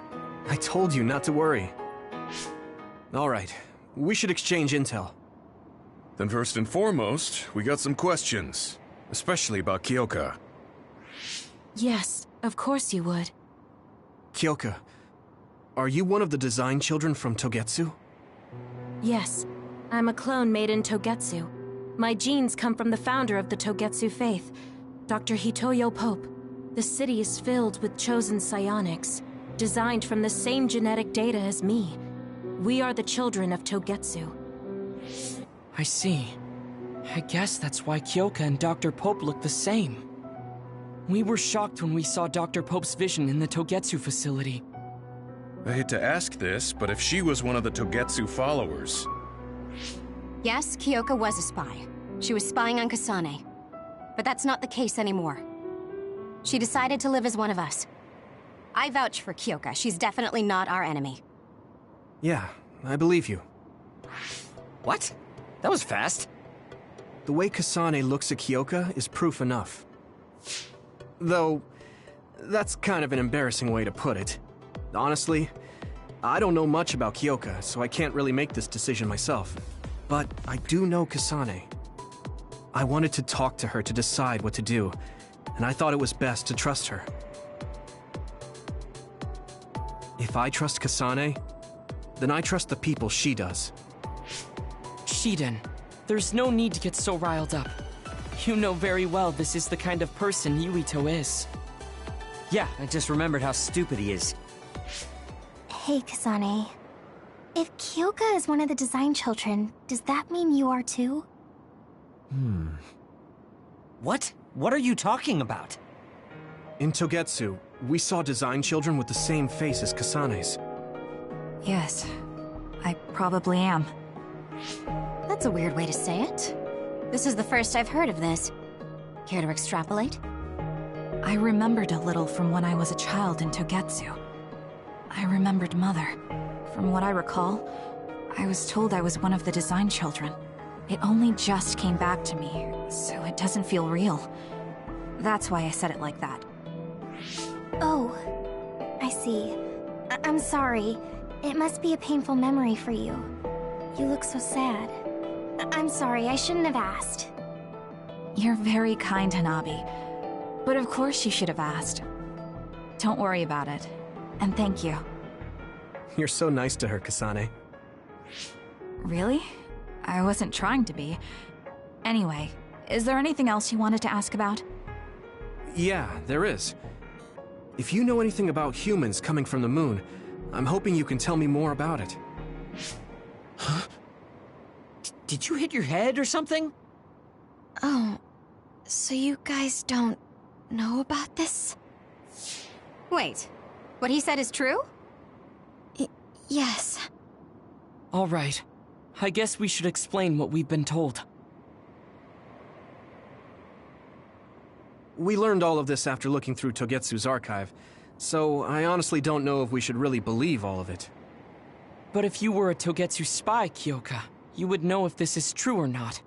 I told you not to worry. Alright, we should exchange intel. Then first and foremost, we got some questions. Especially about Kyoka. Yes, of course you would. Kyoka, are you one of the design children from Togetsu? Yes, I'm a clone made in Togetsu. My genes come from the founder of the Togetsu faith, Dr. Hitoyo Pope. The city is filled with chosen psionics, designed from the same genetic data as me. We are the children of Togetsu. I see. I guess that's why Kyoka and Dr. Pope look the same. We were shocked when we saw Dr. Pope's vision in the Togetsu facility. I hate to ask this, but if she was one of the Togetsu followers... Yes, Kyoka was a spy. She was spying on Kasane. But that's not the case anymore. She decided to live as one of us. I vouch for Kyoka. She's definitely not our enemy. Yeah, I believe you. What? That was fast. The way Kasane looks at Kyoka is proof enough. Though, that's kind of an embarrassing way to put it. Honestly, I don't know much about Kyoka, so I can't really make this decision myself. But I do know Kasane. I wanted to talk to her to decide what to do, and I thought it was best to trust her. If I trust Kasane, then I trust the people she does. Shiden, there's no need to get so riled up. You know very well this is the kind of person Yuito is. Yeah, I just remembered how stupid he is. Hey, Kasane. If Kyoka is one of the design children, does that mean you are too? What? What are you talking about? In Togetsu, we saw design children with the same face as Kasane's. Yes, I probably am. That's a weird way to say it. This is the first I've heard of this. Care to extrapolate? I remembered a little from when I was a child in Togetsu. I remembered Mother. From what I recall, I was told I was one of the design children. It only just came back to me, so it doesn't feel real. That's why I said it like that. Oh, I see. I'm sorry. It must be a painful memory for you. You look so sad. I'm sorry, I shouldn't have asked. You're very kind, Hanabi. But of course you should have asked. Don't worry about it. And thank you. You're so nice to her, Kasane. Really? I wasn't trying to be. Anyway, is there anything else you wanted to ask about? Yeah, there is. If you know anything about humans coming from the moon, I'm hoping you can tell me more about it. Huh? Did you hit your head or something? Oh, so you guys don't know about this? Wait, what he said is true? Yes. All right. I guess we should explain what we've been told. We learned all of this after looking through Togetsu's archive, so I honestly don't know if we should really believe all of it. But if you were a Togetsu spy, Kyoka, you would know if this is true or not.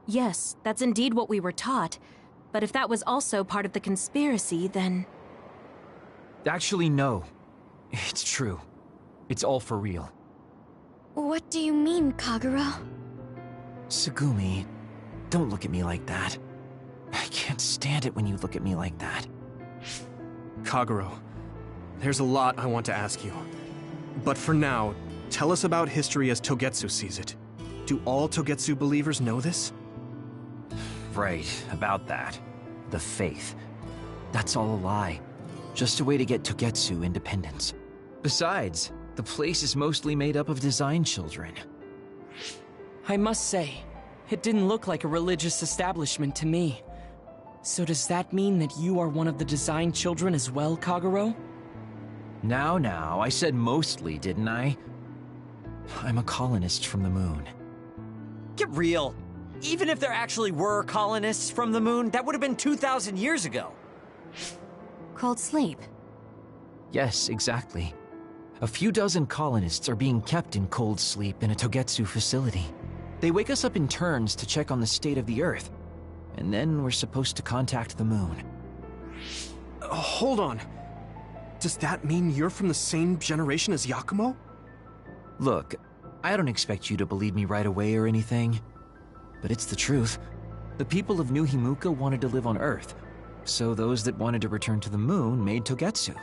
Yes, that's indeed what we were taught. But if that was also part of the conspiracy, then... Actually, no. It's true. It's all for real. What do you mean, Kagura? Tsugumi, don't look at me like that. I can't stand it when you look at me like that. Kaguro, there's a lot I want to ask you. But for now, tell us about history as Togetsu sees it. Do all Togetsu believers know this? Right, about that. The faith. That's all a lie. Just a way to get Togetsu independence. Besides, the place is mostly made up of design children. I must say, it didn't look like a religious establishment to me. So does that mean that you are one of the design children as well, Kaguro? Now, I said mostly, didn't I? I'm a colonist from the moon. Get real. Even if there actually were colonists from the moon, that would have been 2,000 years ago. Cold sleep. Yes, exactly. A few dozen colonists are being kept in cold sleep in a Togetsu facility. They wake us up in turns to check on the state of the Earth, and then we're supposed to contact the Moon. Hold on. Does that mean you're from the same generation as Yakumo? Look, I don't expect you to believe me right away or anything, but it's the truth. The people of New Himuka wanted to live on Earth, so those that wanted to return to the Moon made Togetsu.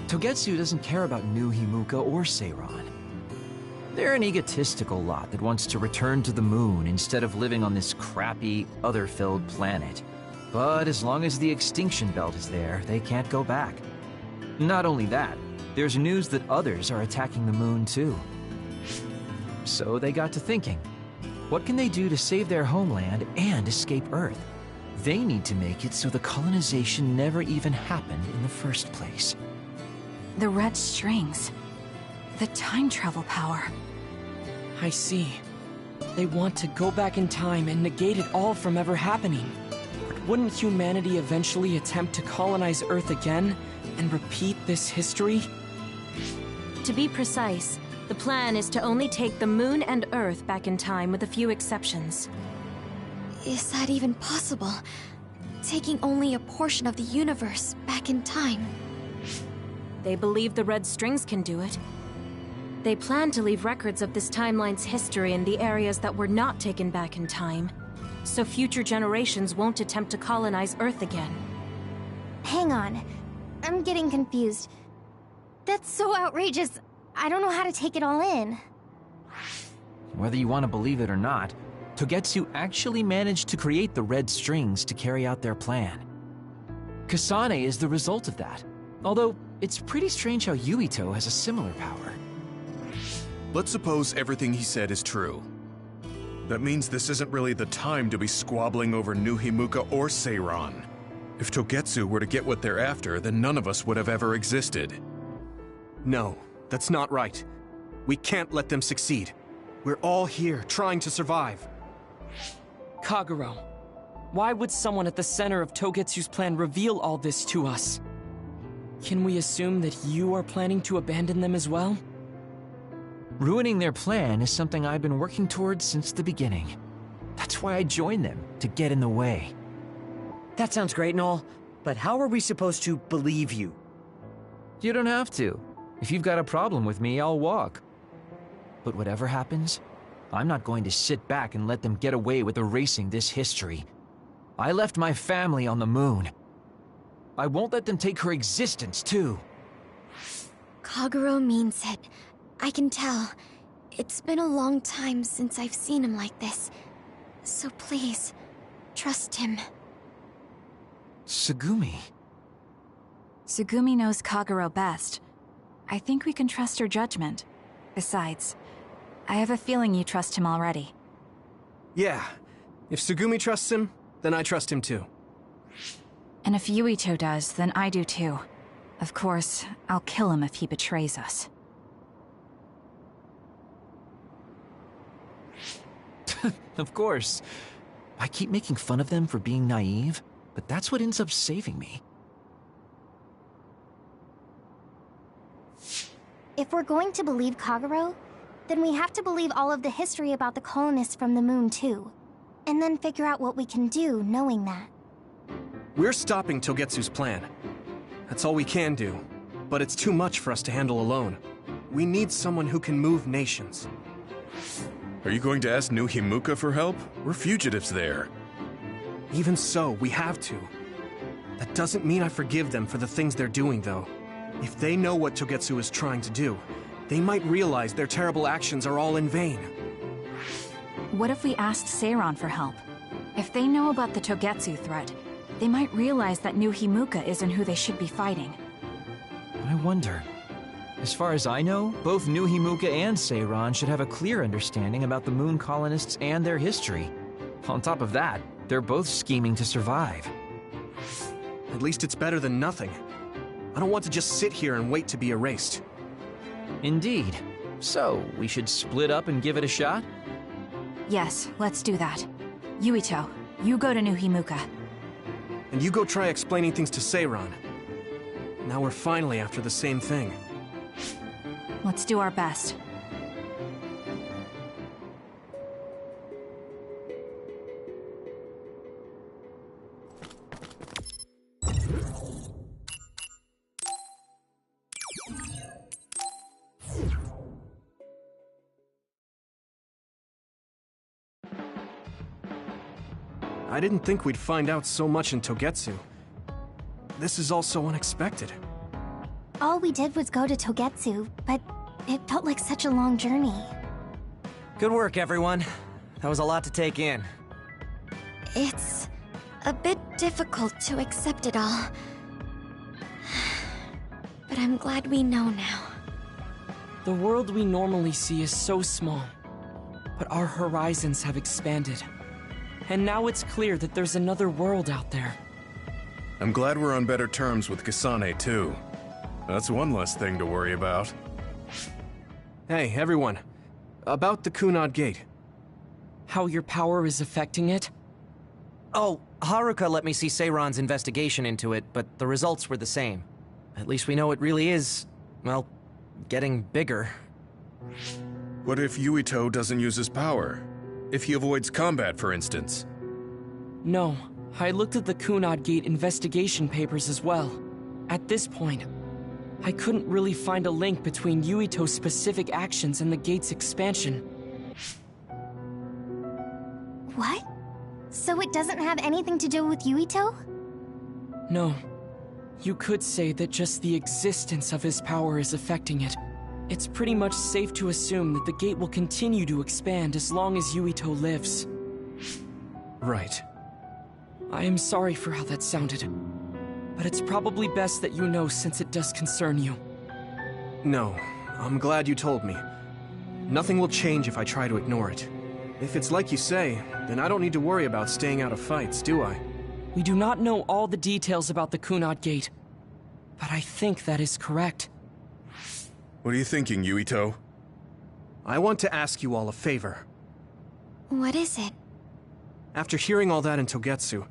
Togetsu doesn't care about New Himuka or Seiran. They're an egotistical lot that wants to return to the Moon instead of living on this crappy, other-filled planet. But as long as the extinction belt is there, they can't go back. Not only that, there's news that others are attacking the Moon too. So they got to thinking, what can they do to save their homeland and escape Earth? They need to make it so the colonization never even happened in the first place. The red strings. The time travel power. I see. They want to go back in time and negate it all from ever happening. But wouldn't humanity eventually attempt to colonize Earth again and repeat this history? To be precise, the plan is to only take the Moon and Earth back in time with a few exceptions. Is that even possible? Taking only a portion of the universe back in time? They believe the red strings can do it. They plan to leave records of this timeline's history in the areas that were not taken back in time, so future generations won't attempt to colonize Earth again. Hang on. I'm getting confused. That's so outrageous. I don't know how to take it all in. Whether you want to believe it or not, Togetsu actually managed to create the red strings to carry out their plan. Kasane is the result of that, although it's pretty strange how Yuito has a similar power. Let's suppose everything he said is true. That means this isn't really the time to be squabbling over New Himuka or Seiran. If Togetsu were to get what they're after, then none of us would have ever existed. No, that's not right. We can't let them succeed. We're all here, trying to survive. Kagero, why would someone at the center of Togetsu's plan reveal all this to us? Can we assume that you are planning to abandon them as well? Ruining their plan is something I've been working towards since the beginning. That's why I joined them, to get in the way. That sounds great and all, but how are we supposed to believe you? You don't have to. If you've got a problem with me, I'll walk. But whatever happens, I'm not going to sit back and let them get away with erasing this history. I left my family on the Moon. I won't let them take her existence, too. Kagero means it. I can tell. It's been a long time since I've seen him like this. So please, trust him. Tsugumi. Tsugumi knows Kagero best. I think we can trust her judgment. Besides, I have a feeling you trust him already. Yeah. If Tsugumi trusts him, then I trust him too. And if Yuito does, then I do too. Of course, I'll kill him if he betrays us. Of course. I keep making fun of them for being naive, but that's what ends up saving me. If we're going to believe Kagero, then we have to believe all of the history about the colonists from the Moon too. And then figure out what we can do knowing that. We're stopping Togetsu's plan. That's all we can do. But it's too much for us to handle alone. We need someone who can move nations. Are you going to ask New Himuka for help? We're fugitives there. Even so, we have to. That doesn't mean I forgive them for the things they're doing, though. If they know what Togetsu is trying to do, they might realize their terrible actions are all in vain. What if we asked Seiran for help? If they know about the Togetsu threat, they might realize that New Himuka isn't who they should be fighting. I wonder. As far as I know, both New Himuka and Seiran should have a clear understanding about the Moon colonists and their history. On top of that, they're both scheming to survive. At least it's better than nothing. I don't want to just sit here and wait to be erased. Indeed. So, we should split up and give it a shot? Yes, let's do that. Yuito, you go to New Himuka. And you go try explaining things to Seiran. Now we're finally after the same thing. Let's do our best. I didn't think we'd find out so much in Togetsu. This is all so unexpected. All we did was go to Togetsu, but it felt like such a long journey. Good work, everyone. That was a lot to take in. It's a bit difficult to accept it all. But I'm glad we know now. The world we normally see is so small, but our horizons have expanded. And now it's clear that there's another world out there. I'm glad we're on better terms with Kasane, too. That's one less thing to worry about. Hey, everyone. About the Kunad Gate. How your power is affecting it? Oh, Haruka let me see Seiran's investigation into it, but the results were the same. At least we know it really is, well, getting bigger. What if Yuito doesn't use his power? If he avoids combat, for instance? No, I looked at the Kunad Gate investigation papers as well. At this point, I couldn't really find a link between Yuito's specific actions and the gate's expansion. What? So it doesn't have anything to do with Yuito? No. You could say that just the existence of his power is affecting it. It's pretty much safe to assume that the gate will continue to expand as long as Yuito lives. Right. I am sorry for how that sounded, but it's probably best that you know since it does concern you. No, I'm glad you told me. Nothing will change if I try to ignore it. If it's like you say, then I don't need to worry about staying out of fights, do I? We do not know all the details about the Kunad Gate, but I think that is correct. What are you thinking, Yuito? I want to ask you all a favor. What is it? After hearing all that in Togetsu,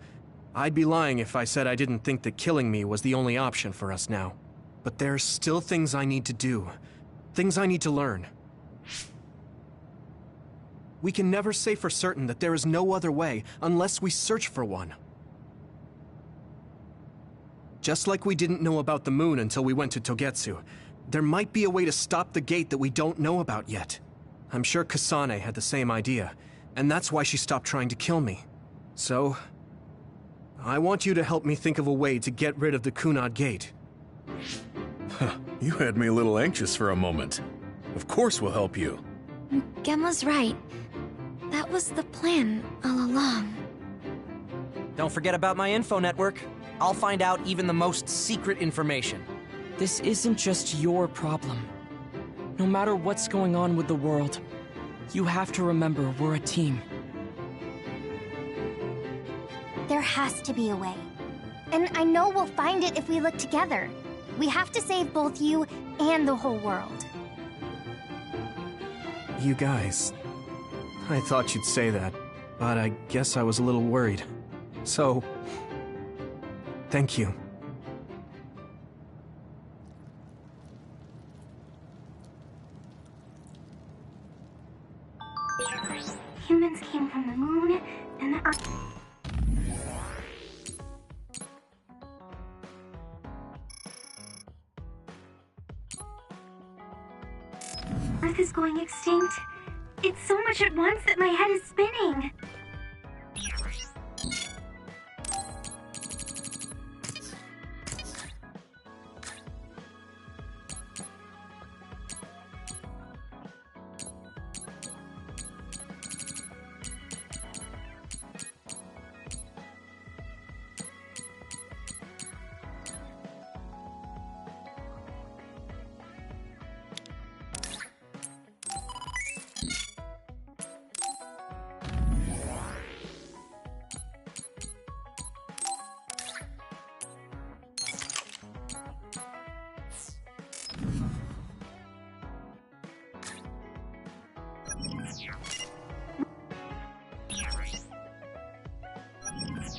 I'd be lying if I said I didn't think that killing me was the only option for us now. But there's still things I need to do. Things I need to learn. We can never say for certain that there is no other way unless we search for one. Just like we didn't know about the moon until we went to Togetsu, there might be a way to stop the gate that we don't know about yet. I'm sure Kasane had the same idea, and that's why she stopped trying to kill me. So, I want you to help me think of a way to get rid of the Kunad Gate. You had me a little anxious for a moment. Of course we'll help you. Gemma's right. That was the plan all along. Don't forget about my info network. I'll find out even the most secret information. This isn't just your problem. No matter what's going on with the world, you have to remember we're a team. There has to be a way. And I know we'll find it if we look together. We have to save both you and the whole world. You guys... I thought you'd say that, but I guess I was a little worried. So... thank you. Humans came from the moon, and the Earth... Earth is going extinct. It's so much at once that my head is spinning.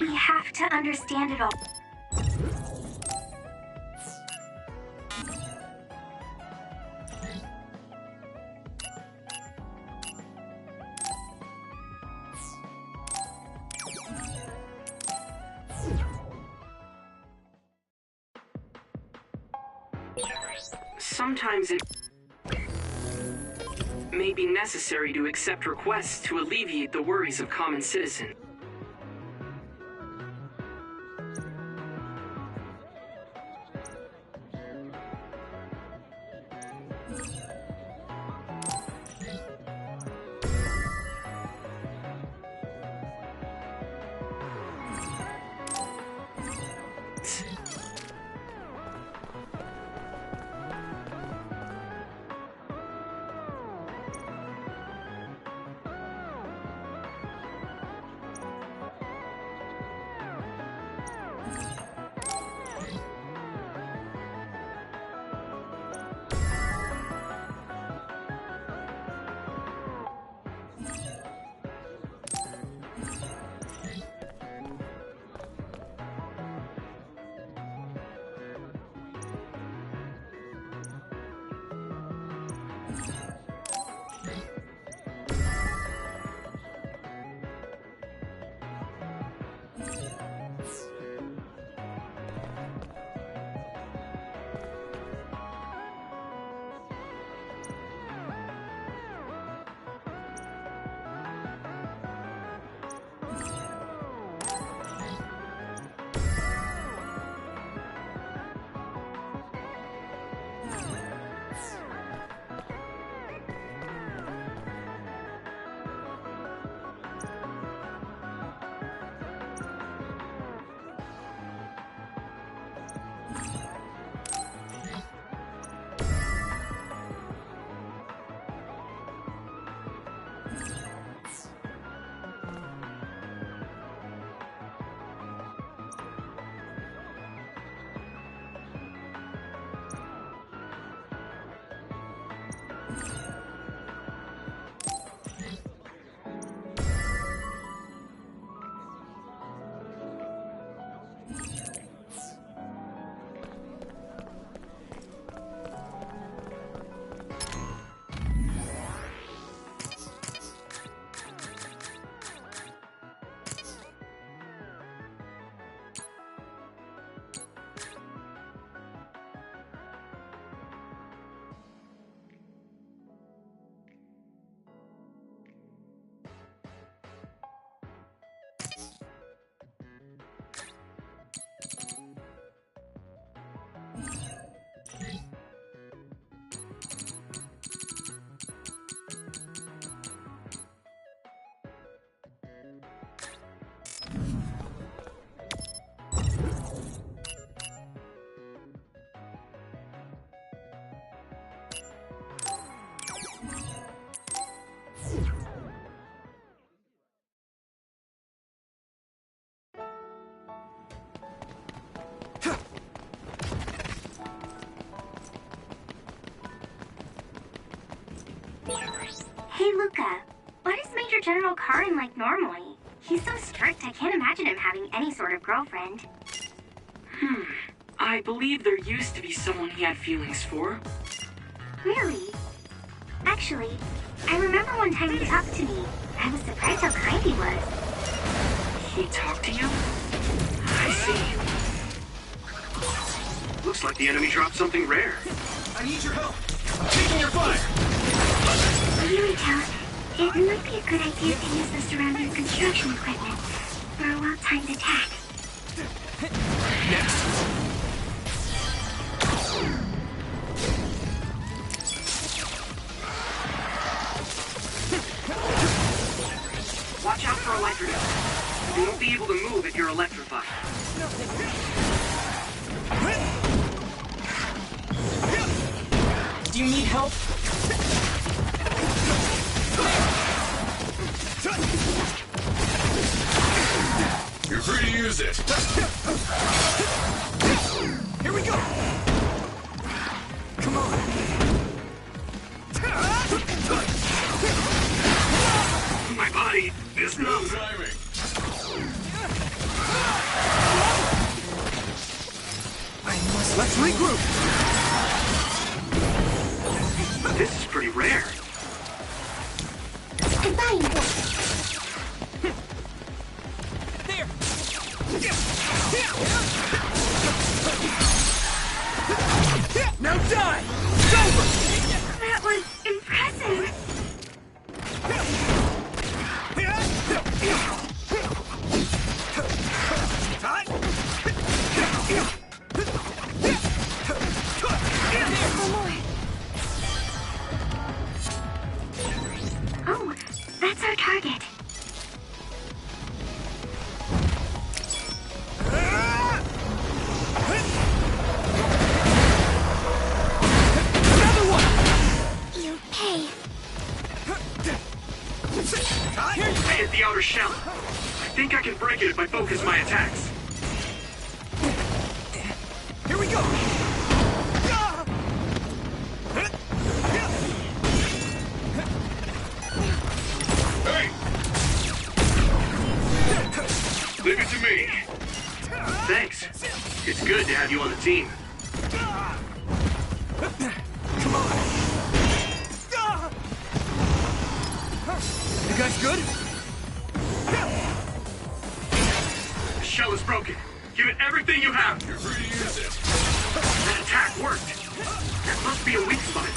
We have to understand it all. Sometimes it may be necessary to accept requests to alleviate the worries of common citizens. Hey, Luca. What is Major General Karin like normally? He's so strict, I can't imagine him having any sort of girlfriend. I believe there used to be someone he had feelings for. Really? Actually, I remember one time he talked to me. I was surprised how kind he was. He talked to you? I see. Looks like the enemy dropped something rare. I need your help. I'm taking your fire. Yurito, it might be a good idea to use the surrounding construction equipment for a well-timed attack. Next. Watch out for electrical. You won't be able to move if you're electrified. Do you need help? You're free to use it. Here we go. Come on. My body is numb. Timing. Let's regroup. This is pretty rare. Combine. There! Now Now die! It's over! That was impressive! Oh, that's our target. Another one! You pay. I hit the outer shell. I think I can break it if I focus my attacks. Here we go! Hey! Leave it to me. Thanks. It's good to have you on the team. Come on! You guys good? The shell is broken. Give it everything you have. You're free to use it. That attack worked. That must be a weak spot.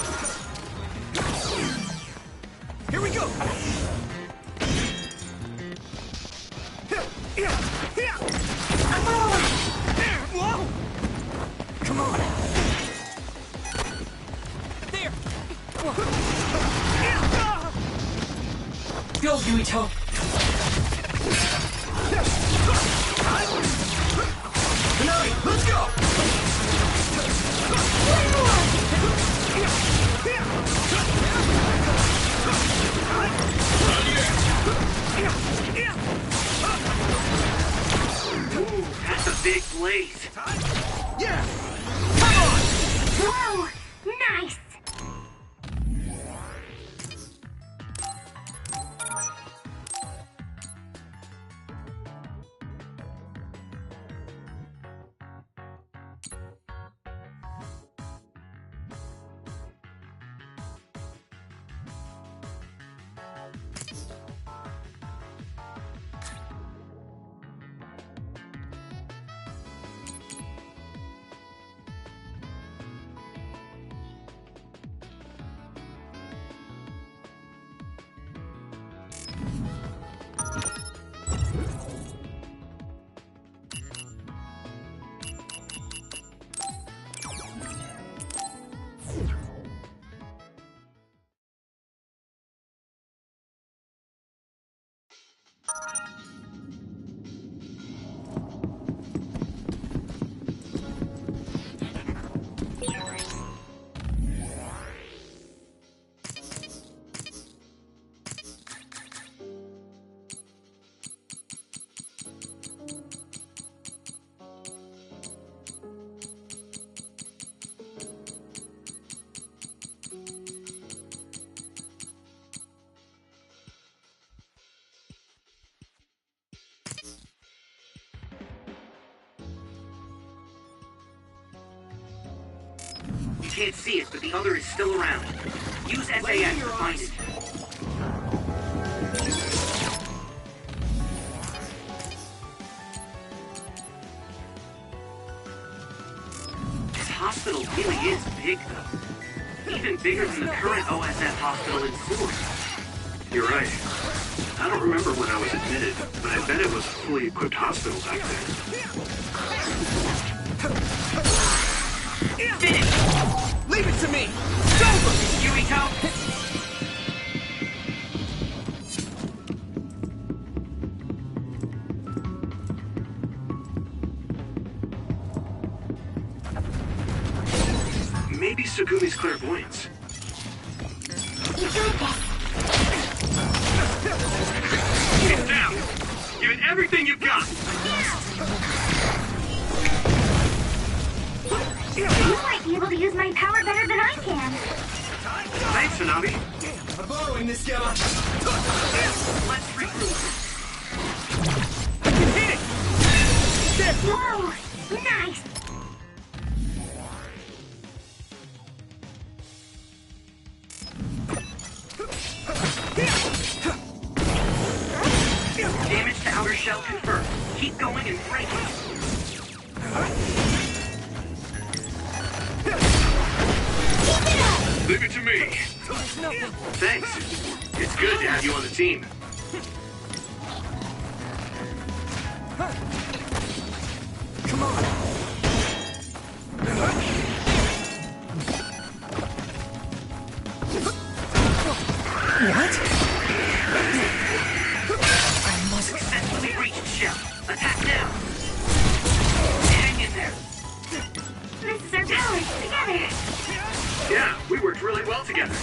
Here we go! Whoa! Come on! There! Go, Yuito! Konami, let's go! Ooh, that's a big blaze. Yeah! Come on! Whoa! Nice! You can't see it, but the other is still around. Use SAS to find it. This hospital really is big, though. Even bigger than the current OSF hospital in Seward. You're right. I don't remember when I was admitted, but I bet it was a fully equipped hospital back then. Finish! Leave it to me! It's over! Yuito! Maybe Sugumi's clairvoyance. You got this. Get down! Give it everything you've got! You might be able to use my power better than I can. Thanks, Hanabi. I'm borrowing this gamma. Let's regroup. I can hit it! There! Whoa! Nice! Damage to outer shell confirmed. Keep going and break it. Thanks. It's good to have you on the team. Come on. What? I must successfully breached shell. Attack now. Hang in there. This is our power together. Yeah, we worked really well together.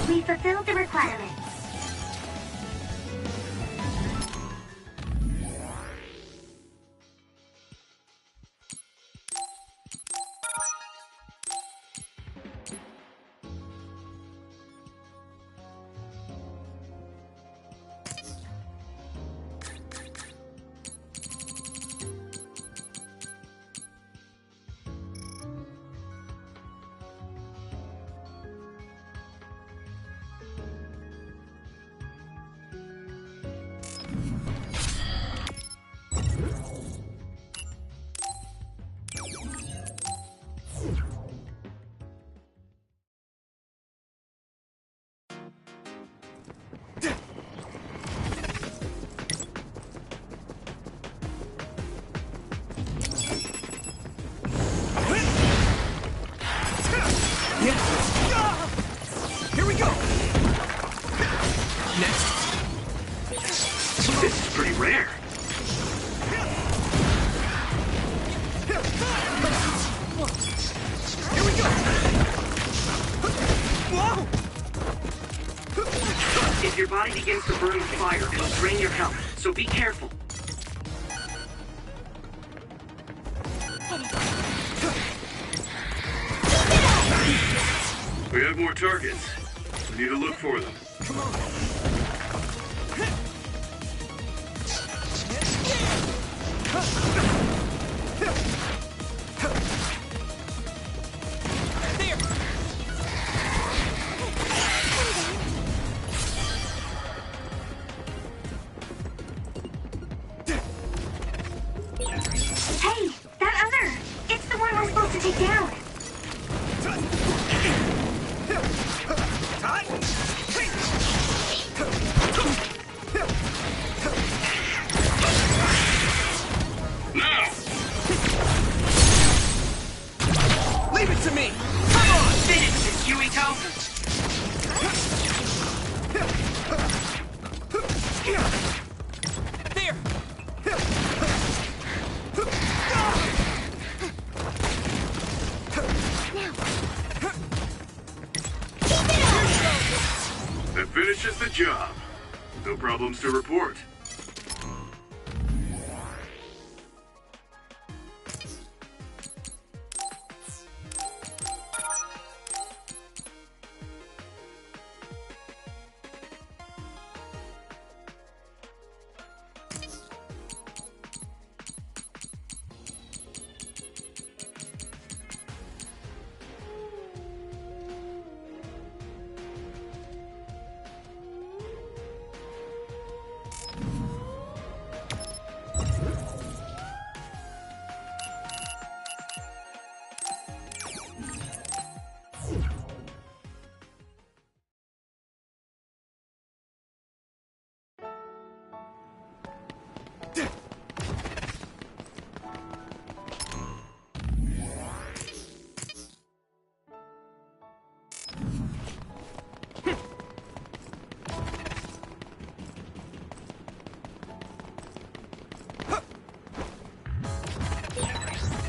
We fulfilled the requirements. Here we go! Next. This is pretty rare. Here we go! Whoa! If your body begins to burn with fire, it'll drain your health, so be careful. We have more targets. We need to look for them. Come on! Hey, that other! It's the one we're supposed to take down! Now! Leave it to me! Come on! Finish this, Yuito! There! That finishes the job. No problems to report.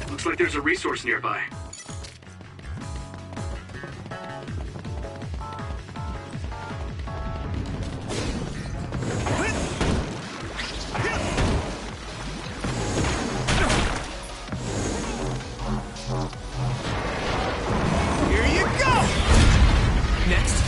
Looks like there's a resource nearby. Here you go! Next.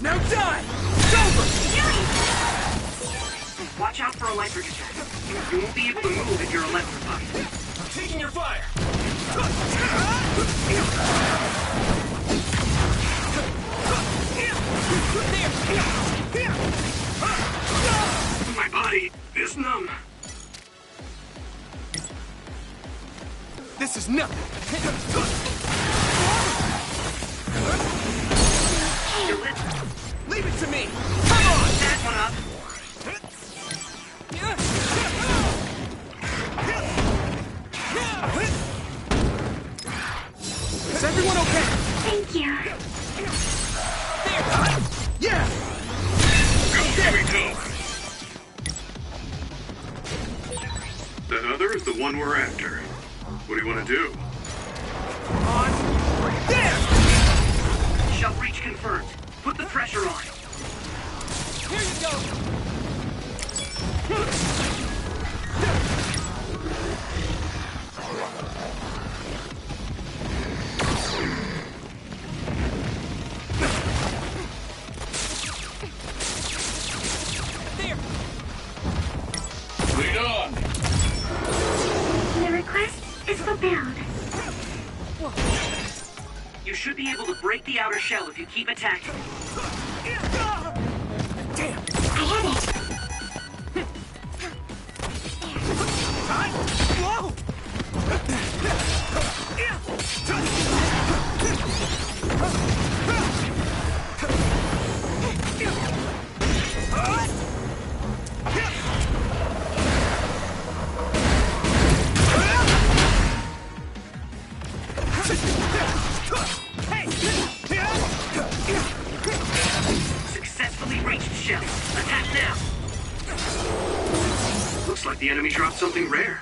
Now die! It's over! Watch out for electric attacks. You won't be able to move if you're electrified. I'm taking your fire! My body is numb. This is nothing! Leave it to me! Come on! That one up! Is everyone okay? Thank you. Yeah! There we go. That other is the one we're after. What do you want to do? On! There! Shove reach confirmed. Put the pressure on. Here you go! Lead on! The request is fulfilled. You should be able to break the outer shell if you keep attacking. Damn! I have it. Whoa! Successfully reached shell. Attack now. Looks like the enemy dropped something rare.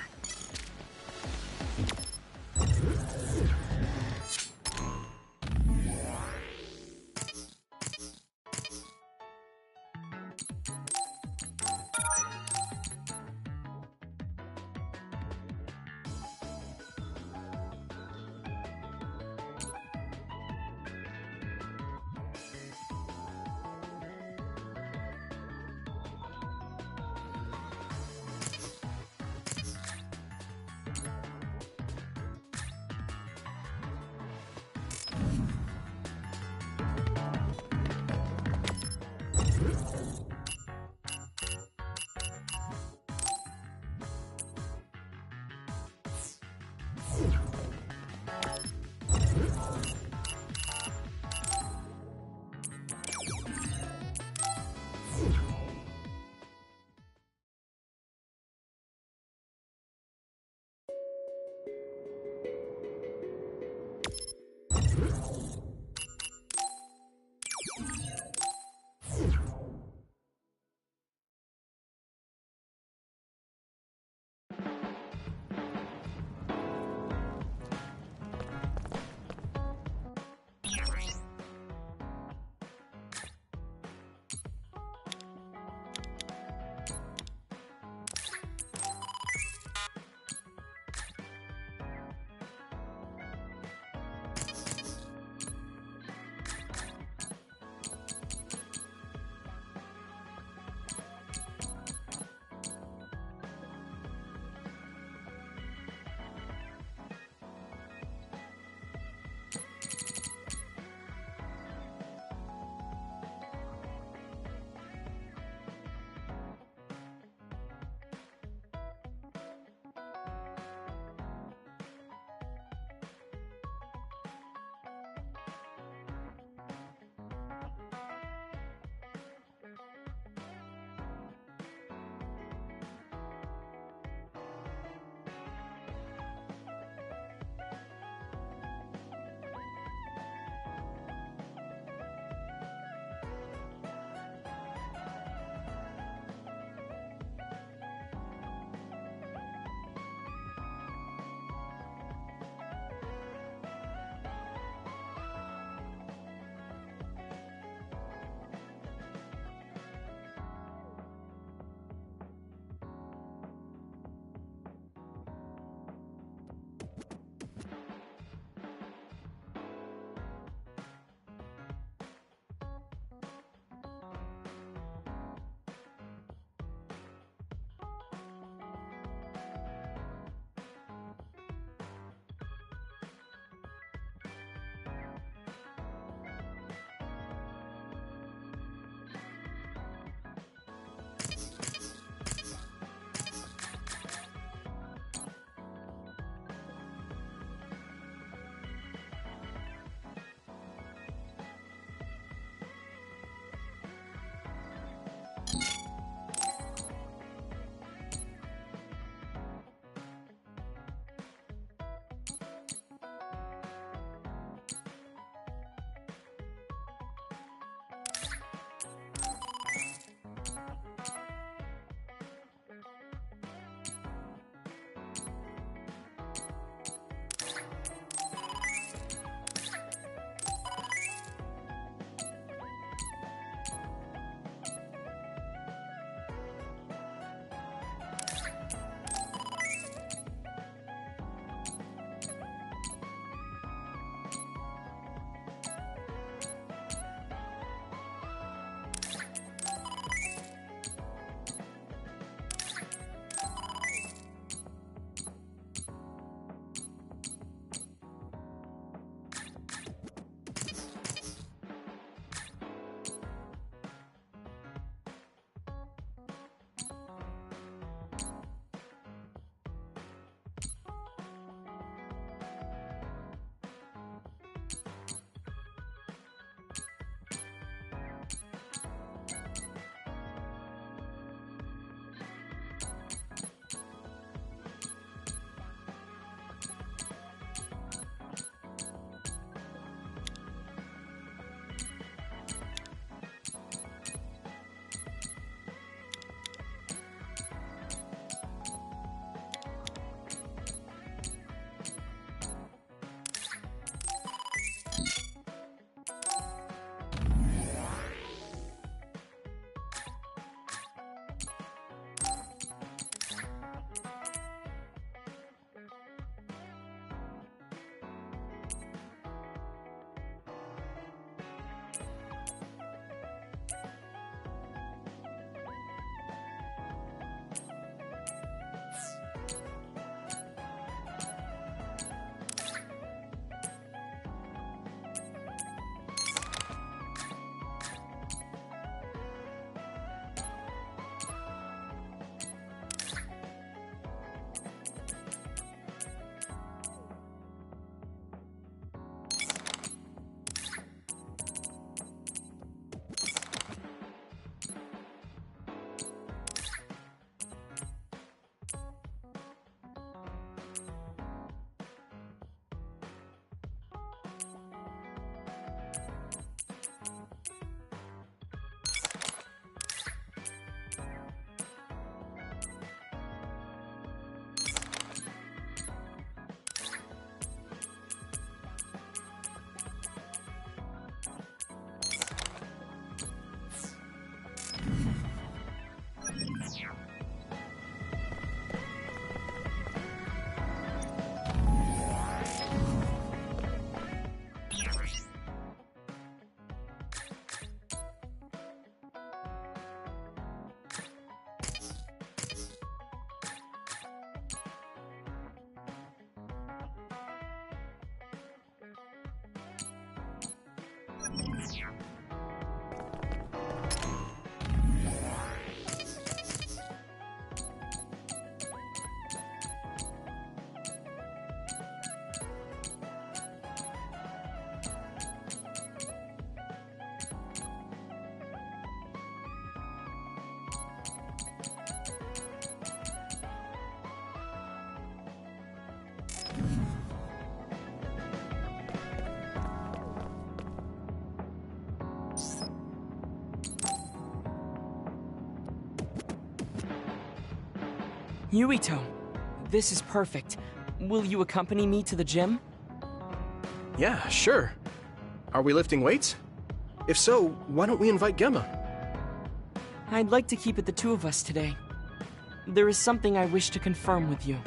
Yuito, this is perfect. Will you accompany me to the gym? Yeah, sure. Are we lifting weights? If so, why don't we invite Gemma? I'd like to keep it the two of us today. There is something I wish to confirm with you.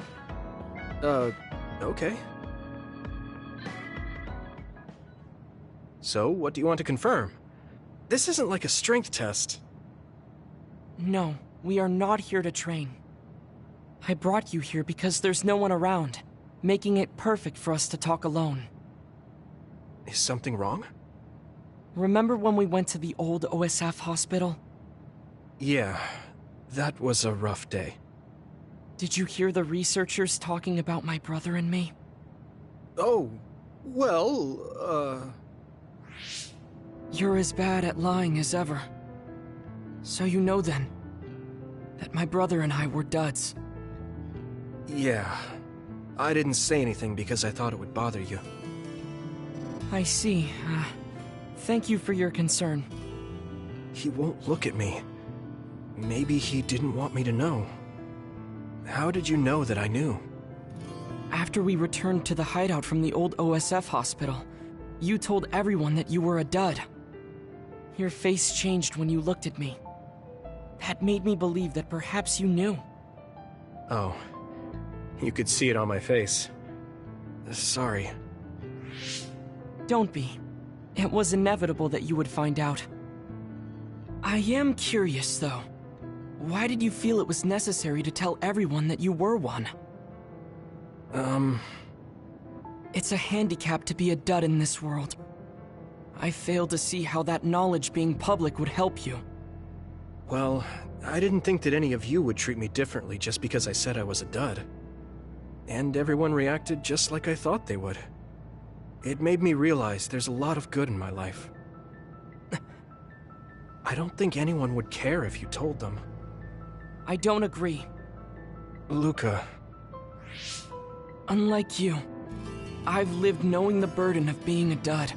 Okay. So, what do you want to confirm? This isn't like a strength test. No, we are not here to train. I brought you here because there's no one around, making it perfect for us to talk alone. Is something wrong? Remember when we went to the old OSF hospital? Yeah, that was a rough day. Did you hear the researchers talking about my brother and me? Oh, well, You're as bad at lying as ever. So you know then, that my brother and I were duds. Yeah. I didn't say anything because I thought it would bother you. I see. Thank you for your concern. He won't look at me. Maybe he didn't want me to know. How did you know that I knew? After we returned to the hideout from the old OSF hospital, you told everyone that you were a dud. Your face changed when you looked at me. That made me believe that perhaps you knew. Oh. You could see it on my face. Sorry. Don't be. It was inevitable that you would find out. I am curious, though. Why did you feel it was necessary to tell everyone that you were one? It's a handicap to be a dud in this world. I fail to see how that knowledge being public would help you. Well, I didn't think that any of you would treat me differently just because I said I was a dud. And everyone reacted just like I thought they would. It made me realize there's a lot of good in my life. I don't think anyone would care if you told them. I don't agree. Luca. Unlike you, I've lived knowing the burden of being a dud.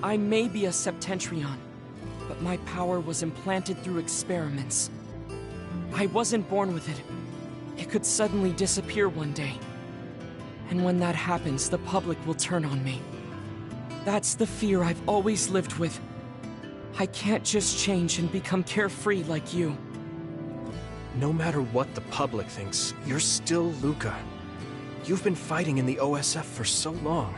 I may be a Septentrion, but my power was implanted through experiments. I wasn't born with it. It could suddenly disappear one day. And when that happens, the public will turn on me. That's the fear I've always lived with. I can't just change and become carefree like you. No matter what the public thinks, you're still Luca. You've been fighting in the OSF for so long.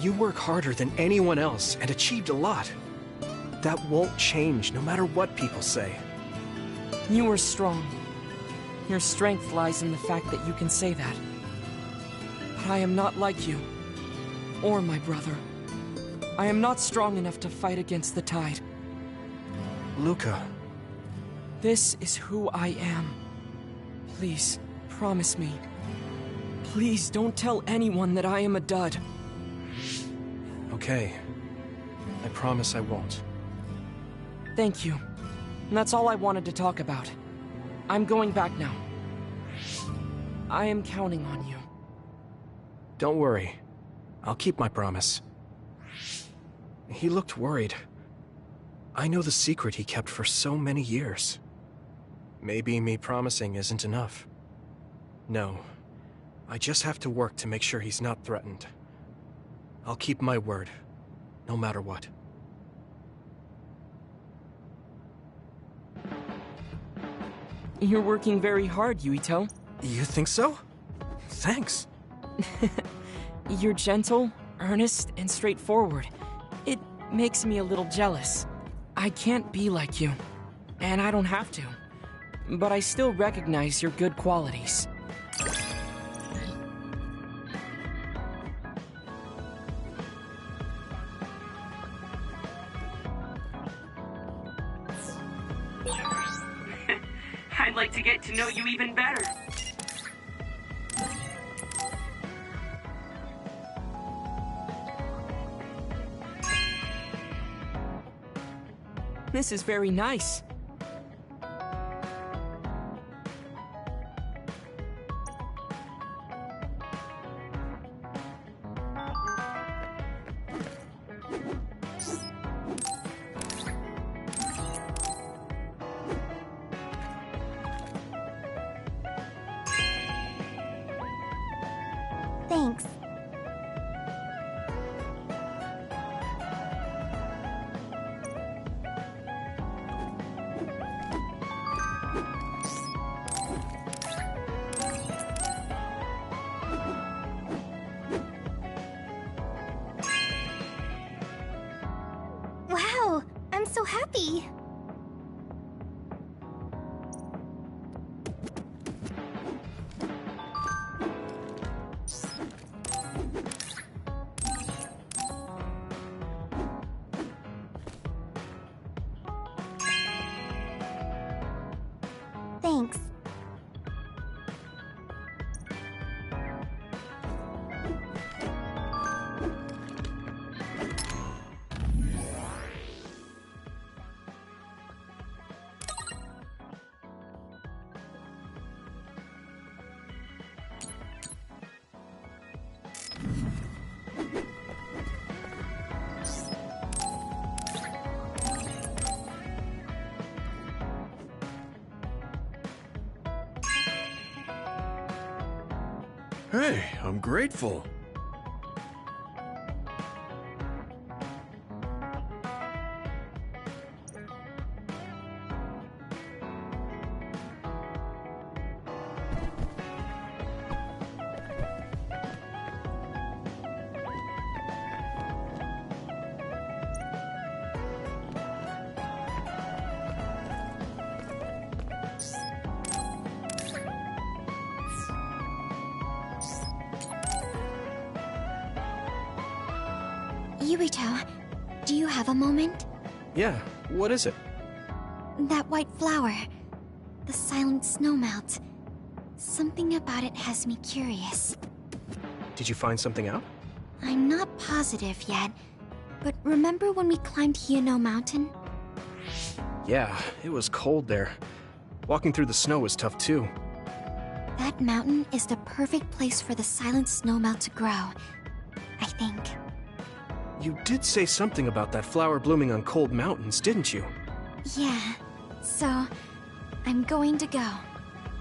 You work harder than anyone else and achieved a lot. That won't change no matter what people say. You are strong. Your strength lies in the fact that you can say that. But I am not like you, or my brother. I am not strong enough to fight against the tide. Luca. This is who I am. Please, promise me. Please don't tell anyone that I am a dud. Okay. I promise I won't. Thank you. And that's all I wanted to talk about. I'm going back now. I am counting on you. Don't worry. I'll keep my promise. He looked worried. I know the secret he kept for so many years. Maybe me promising isn't enough. No. I just have to work to make sure he's not threatened. I'll keep my word, no matter what. You're working very hard, Yuito. You think so? Thanks. You're gentle, earnest, and straightforward. It makes me a little jealous. I can't be like you, and I don't have to. But I still recognize your good qualities. I'd like to get to know you even better. This is very nice. I'm so happy. Thanks. Hey, I'm grateful. Yuito, do you have a moment? Yeah, what is it? That white flower. The silent snowmelt. Something about it has me curious. Did you find something out? I'm not positive yet, but remember when we climbed Hiono Mountain? Yeah, it was cold there. Walking through the snow was tough too. That mountain is the perfect place for the silent snowmelt to grow, I think. You did say something about that flower blooming on cold mountains, didn't you? Yeah, so I'm going to go.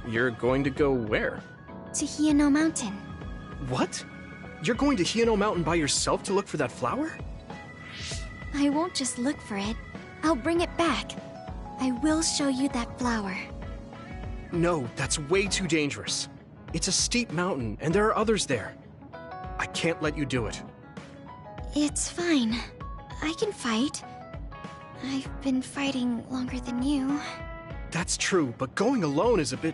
You're going to go where? To Hiono Mountain. What? You're going to Hiono Mountain by yourself to look for that flower? I won't just look for it. I'll bring it back. I will show you that flower. No, that's way too dangerous. It's a steep mountain, and there are others there. I can't let you do it. It's fine. I can fight. I've been fighting longer than you. That's true, but going alone is a bit...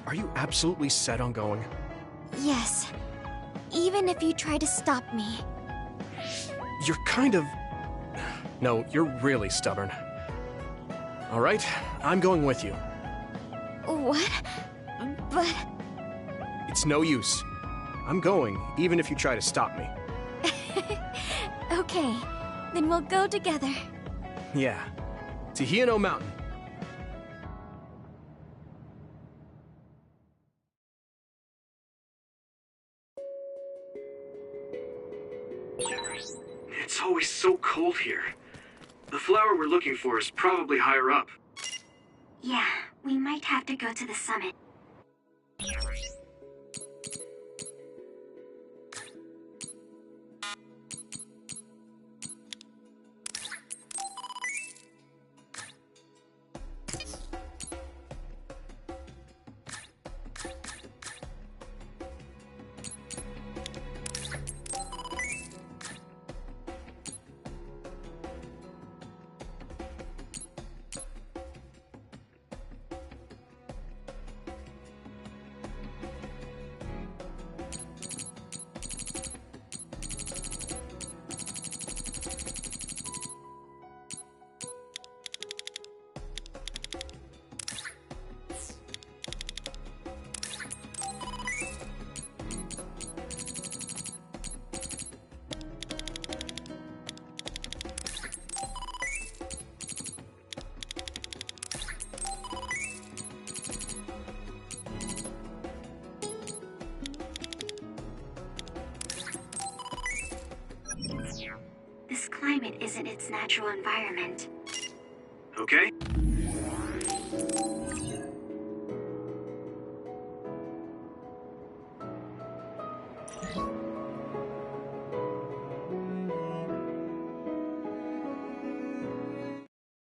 Are you absolutely set on going? Yes. Even if you try to stop me. You're kind of... No, you're really stubborn. All right, I'm going with you. What? But... It's no use. I'm going, even if you try to stop me. Okay, then we'll go together. Yeah, to Hiono Mountain. It's always so cold here. The flower we're looking for is probably higher up. Yeah, we might have to go to the summit. This climate isn't its natural environment. Okay,